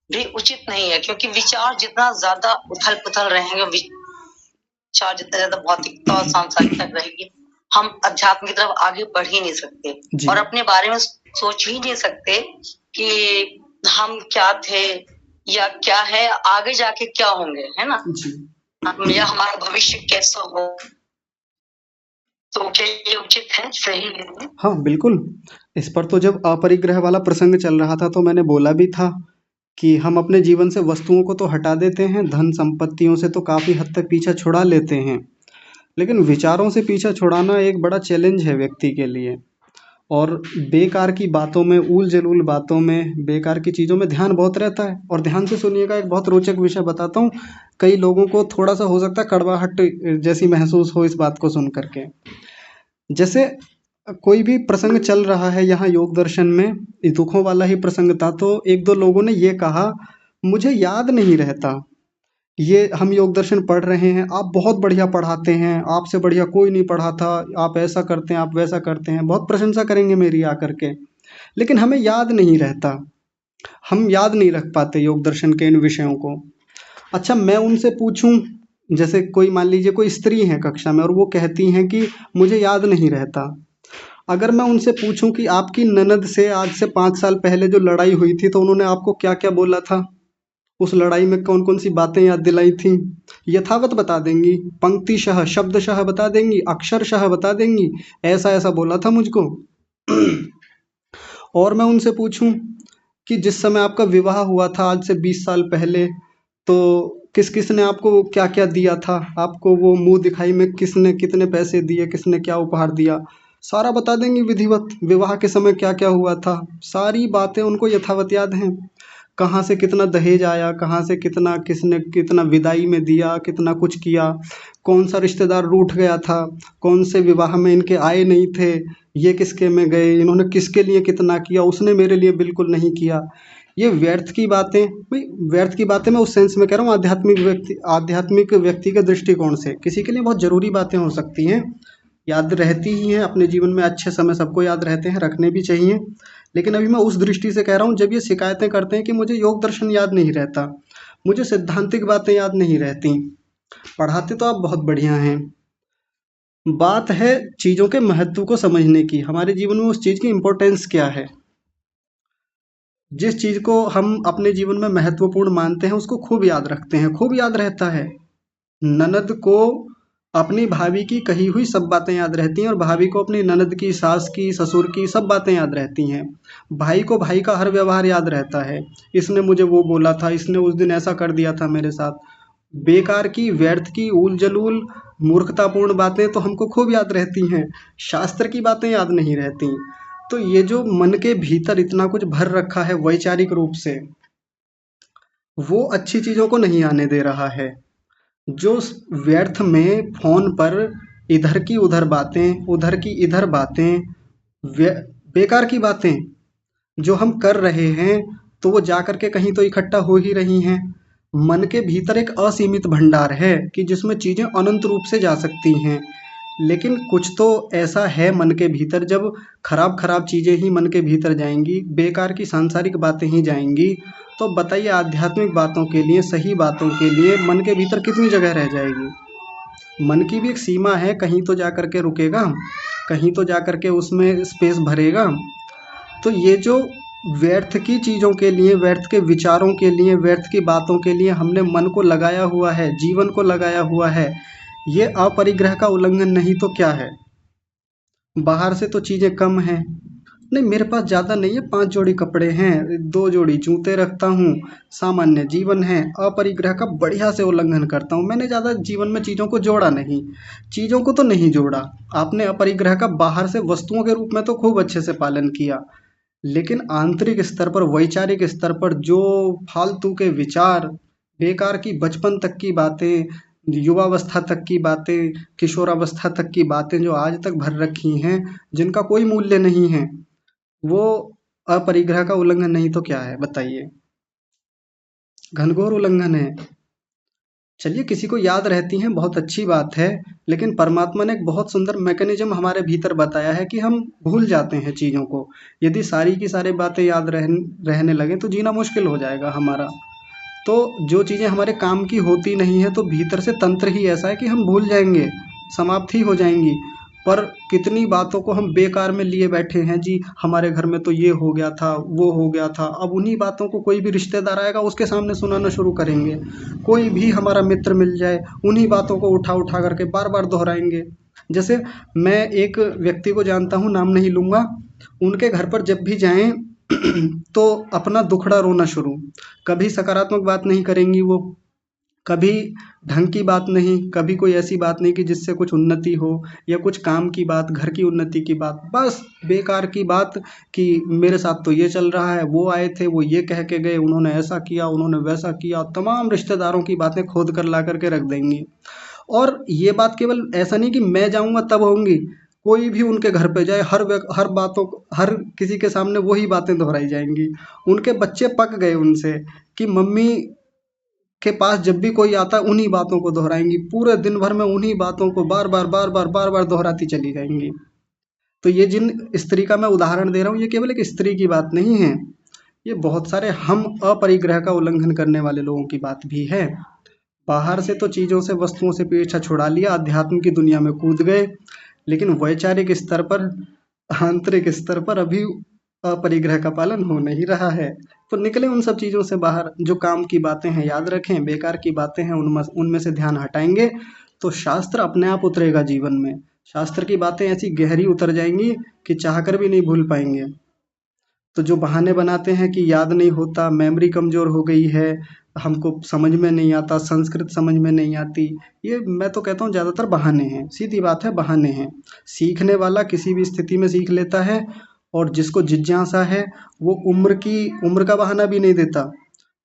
भी उचित नहीं है? क्योंकि विचार जितना ज्यादा उथल पुथल रहेंगे, विचार जितना ज्यादा भौतिकता और सांसारिकता रहेगी, हम अध्यात्म की तरफ आगे बढ़ ही नहीं सकते और अपने बारे में सोच ही नहीं सकते कि हम क्या थे या क्या है, आगे जाके क्या होंगे, है ना? जी या हमारा भविष्य कैसा हो, तो क्या ये उचित है, सही है? हाँ बिल्कुल। इस पर तो जब अपरिग्रह वाला प्रसंग चल रहा था तो मैंने बोला भी था कि हम अपने जीवन से वस्तुओं को तो हटा देते हैं, धन संपत्तियों से तो काफ़ी हद तक पीछा छुड़ा लेते हैं, लेकिन विचारों से पीछा छुड़ाना एक बड़ा चैलेंज है व्यक्ति के लिए। और बेकार की बातों में, ऊल जलूल बातों में, बेकार की चीज़ों में ध्यान बहुत रहता है। और ध्यान से सुनिएगा, एक बहुत रोचक विषय बताता हूँ। कई लोगों को थोड़ा सा हो सकता है कड़वाहट जैसी महसूस हो इस बात को सुन करके। जैसे कोई भी प्रसंग चल रहा है यहाँ योग दर्शन में, ये दुखों वाला ही प्रसंग था, तो एक दो लोगों ने ये कहा, मुझे याद नहीं रहता, ये हम योग दर्शन पढ़ रहे हैं, आप बहुत बढ़िया पढ़ाते हैं, आपसे बढ़िया कोई नहीं पढ़ाता, आप ऐसा करते हैं, आप वैसा करते हैं, बहुत प्रशंसा करेंगे मेरी आकर के, लेकिन हमें याद नहीं रहता, हम याद नहीं रख पाते योग दर्शन के इन विषयों को। अच्छा, मैं उनसे पूछूं, जैसे कोई मान लीजिए कोई स्त्री है कक्षा में और वो कहती हैं कि मुझे याद नहीं रहता। अगर मैं उनसे पूछूं कि आपकी ननद से आज से 5 साल पहले जो लड़ाई हुई थी तो उन्होंने आपको क्या क्या बोला था, उस लड़ाई में कौन कौन सी बातें याद दिलाई थी, यथावत बता देंगी, पंक्तिशः शब्दशः बता देंगी, अक्षरशः बता देंगी, ऐसा ऐसा बोला था मुझको। और मैं उनसे पूछूं कि जिस समय आपका विवाह हुआ था आज से 20 साल पहले, तो किस किस ने आपको क्या क्या दिया था, आपको वो मुंह दिखाई में किसने कितने पैसे दिए, किसने क्या उपहार दिया, सारा बता देंगी विधिवत, विवाह के समय क्या क्या हुआ था, सारी बातें उनको यथावत याद हैं। कहाँ से कितना दहेज आया, कहाँ से कितना किसने कितना विदाई में दिया, कितना कुछ किया, कौन सा रिश्तेदार रूठ गया था, कौन से विवाह में इनके आए नहीं थे, ये किसके में गए, इन्होंने किसके लिए कितना किया, उसने मेरे लिए बिल्कुल नहीं किया। ये व्यर्थ की बातें, भाई व्यर्थ की बातें मैं उस सेंस में कह रहा हूँ, आध्यात्मिक व्यक्ति के दृष्टिकोण से किसी के लिए बहुत ज़रूरी बातें हो सकती हैं, याद रहती ही हैं अपने जीवन में, अच्छे समय सबको याद रहते हैं, रखने भी चाहिए। लेकिन अभी मैं उस दृष्टि से कह रहा हूँ, जब ये शिकायतें करते हैं कि मुझे योग दर्शन याद नहीं रहता, मुझे सिद्धांतिक बातें याद नहीं रहती, पढ़ाते तो आप बहुत बढ़िया हैं, बात है चीज़ों के महत्व को समझने की, हमारे जीवन में उस चीज़ की इम्पोर्टेंस क्या है। जिस चीज़ को हम अपने जीवन में महत्वपूर्ण मानते हैं उसको खूब याद रखते हैं, खूब याद रहता है। ननद को अपनी भाभी की कही हुई सब बातें याद रहती हैं और भाभी को अपनी ननद की, सास की, ससुर की सब बातें याद रहती हैं। भाई को भाई का हर व्यवहार याद रहता है, इसने मुझे वो बोला था, इसने उस दिन ऐसा कर दिया था मेरे साथ। बेकार की, व्यर्थ की, ऊल जलूल, मूर्खतापूर्ण बातें तो हमको खूब याद रहती हैं, शास्त्र की बातें याद नहीं रहती। तो ये जो मन के भीतर इतना कुछ भर रखा है वैचारिक रूप से, वो अच्छी चीज़ों को नहीं आने दे रहा है। जो व्यर्थ में फोन पर इधर की उधर बातें, उधर की इधर बातें, बेकार की बातें जो हम कर रहे हैं, तो वो जा कर के कहीं तो इकट्ठा हो ही रही हैं। मन के भीतर एक असीमित भंडार है कि जिसमें चीज़ें अनंत रूप से जा सकती हैं, लेकिन कुछ तो ऐसा है मन के भीतर, जब खराब खराब चीज़ें ही मन के भीतर जाएंगी, बेकार की सांसारिक बातें ही जाएंगी, तो बताइए आध्यात्मिक बातों के लिए, सही बातों के लिए मन के भीतर कितनी जगह रह जाएगी। मन की भी एक सीमा है, कहीं तो जा कर के रुकेगा, कहीं तो जा कर के उसमें स्पेस भरेगा। तो ये जो व्यर्थ की चीज़ों के लिए, व्यर्थ के विचारों के लिए, व्यर्थ की बातों के लिए हमने मन को लगाया हुआ है, जीवन को लगाया हुआ है, ये अपरिग्रह का उल्लंघन नहीं तो क्या है। बाहर से तो चीज़ें कम हैं, नहीं मेरे पास ज़्यादा नहीं है, 5 जोड़ी कपड़े हैं, 2 जोड़ी जूते रखता हूँ, सामान्य जीवन है, अपरिग्रह का बढ़िया से उल्लंघन करता हूँ, मैंने ज़्यादा जीवन में चीज़ों को जोड़ा नहीं, चीज़ों को तो नहीं जोड़ा। आपने अपरिग्रह का बाहर से वस्तुओं के रूप में तो खूब अच्छे से पालन किया, लेकिन आंतरिक स्तर पर, वैचारिक स्तर पर जो फालतू के विचार, बेकार की बचपन तक की बातें, युवावस्था तक की बातें, किशोरावस्था तक की बातें जो आज तक भर रखी हैं, जिनका कोई मूल्य नहीं है, वो अपरिग्रह का उल्लंघन नहीं तो क्या है बताइए, घनघोर उल्लंघन है। चलिए किसी को याद रहती हैं, बहुत अच्छी बात है, लेकिन परमात्मा ने एक बहुत सुंदर मैकेनिज्म हमारे भीतर बताया है कि हम भूल जाते हैं चीज़ों को। यदि सारी की सारी बातें याद रहने लगें तो जीना मुश्किल हो जाएगा हमारा। तो जो चीज़ें हमारे काम की होती नहीं है, तो भीतर से तंत्र ही ऐसा है कि हम भूल जाएंगे, समाप्त ही हो जाएंगी। पर कितनी बातों को हम बेकार में लिए बैठे हैं जी, हमारे घर में तो ये हो गया था, वो हो गया था। अब उन्हीं बातों को कोई भी रिश्तेदार आएगा उसके सामने सुनाना शुरू करेंगे, कोई भी हमारा मित्र मिल जाए उन्हीं बातों को उठा उठा करके बार बार दोहराएंगे। जैसे मैं एक व्यक्ति को जानता हूँ, नाम नहीं लूँगा, उनके घर पर जब भी जाएँ तो अपना दुखड़ा रोना शुरू। कभी सकारात्मक बात नहीं करेंगी वो, कभी ढंग की बात नहीं, कभी कोई ऐसी बात नहीं कि जिससे कुछ उन्नति हो या कुछ काम की बात, घर की उन्नति की बात, बस बेकार की बात कि मेरे साथ तो ये चल रहा है, वो आए थे, वो ये कह के गए, उन्होंने ऐसा किया, उन्होंने वैसा किया, तमाम रिश्तेदारों की बातें खोद कर ला करके रख देंगी। और ये बात केवल ऐसा नहीं कि मैं जाऊँगा तब होंगी, कोई भी उनके घर पे जाए हर बातों को, हर किसी के सामने वही बातें दोहराई जाएंगी। उनके बच्चे पक गए उनसे कि मम्मी के पास जब भी कोई आता है उन्हीं बातों को दोहराएंगी, पूरे दिन भर में उन्हीं बातों को बार बार बार बार बार बार दोहराती चली जाएंगी। तो ये जिन स्त्री का मैं उदाहरण दे रहा हूँ, ये केवल एक स्त्री की बात नहीं है, ये बहुत सारे हम अपरिग्रह का उल्लंघन करने वाले लोगों की बात भी है। बाहर से तो चीज़ों से, वस्तुओं से पीछा छुड़ा लिया, अध्यात्म की दुनिया में कूद गए, लेकिन वैचारिक स्तर पर, आंतरिक स्तर पर अभी अपरिग्रह का पालन हो नहीं रहा है। तो निकले उन सब चीज़ों से बाहर। जो काम की बातें हैं याद रखें, बेकार की बातें हैं उनमें से ध्यान हटाएंगे तो शास्त्र अपने आप उतरेगा जीवन में। शास्त्र की बातें ऐसी गहरी उतर जाएंगी कि चाहकर भी नहीं भूल पाएंगे। तो जो बहाने बनाते हैं कि याद नहीं होता, मेमोरी कमज़ोर हो गई है, हमको समझ में नहीं आता, संस्कृत समझ में नहीं आती, ये मैं तो कहता हूँ ज़्यादातर बहाने हैं। सीधी बात है, बहाने हैं। सीखने वाला किसी भी स्थिति में सीख लेता है, और जिसको जिज्ञासा है वो उम्र का बहाना भी नहीं देता।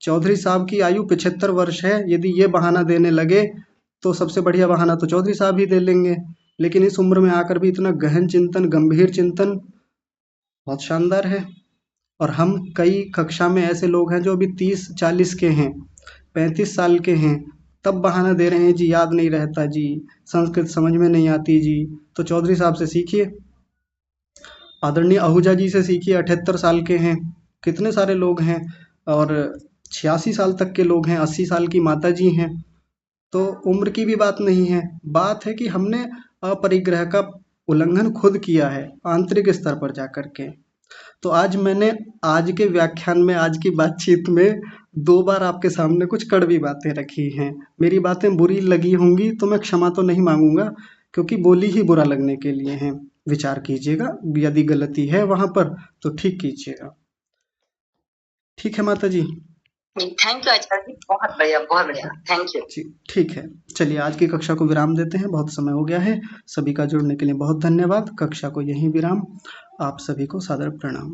चौधरी साहब की आयु 75 वर्ष है, यदि ये बहाना देने लगे तो सबसे बढ़िया बहाना तो चौधरी साहब ही दे लेंगे। लेकिन इस उम्र में आकर भी इतना गहन चिंतन, गंभीर चिंतन, बहुत शानदार है। और हम कई कक्षा में ऐसे लोग हैं जो अभी 30-40 के हैं, 35 साल के हैं, तब बहाना दे रहे हैं जी याद नहीं रहता जी, संस्कृत समझ में नहीं आती जी। तो चौधरी साहब से सीखिए, आदरणीय आहूजा जी से सीखिए, 78 साल के हैं। कितने सारे लोग हैं, और 86 साल तक के लोग हैं, 80 साल की माता जी हैं। तो उम्र की भी बात नहीं है, बात है कि हमने अपरिग्रह का उल्लंघन खुद किया है आंतरिक स्तर पर जाकर के। तो आज मैंने, आज के व्याख्यान में, आज की बातचीत में 2 बार आपके सामने कुछ कड़वी बातें रखी हैं। मेरी बातें बुरी लगी होंगी तो मैं क्षमा तो नहीं मांगूंगा, क्योंकि बोली ही बुरा लगने के लिए हैं। विचार कीजिएगा, यदि गलती है वहाँ पर तो ठीक कीजिएगा। ठीक है माता जी? थैंक यू आचार्य जी, बहुत बढ़िया, बहुत बढ़िया, थैंक यू जी ठीक है। चलिए आज की कक्षा को विराम देते हैं, बहुत समय हो गया है। सभी का जुड़ने के लिए बहुत धन्यवाद। कक्षा को यहीं विराम। आप सभी को सादर प्रणाम।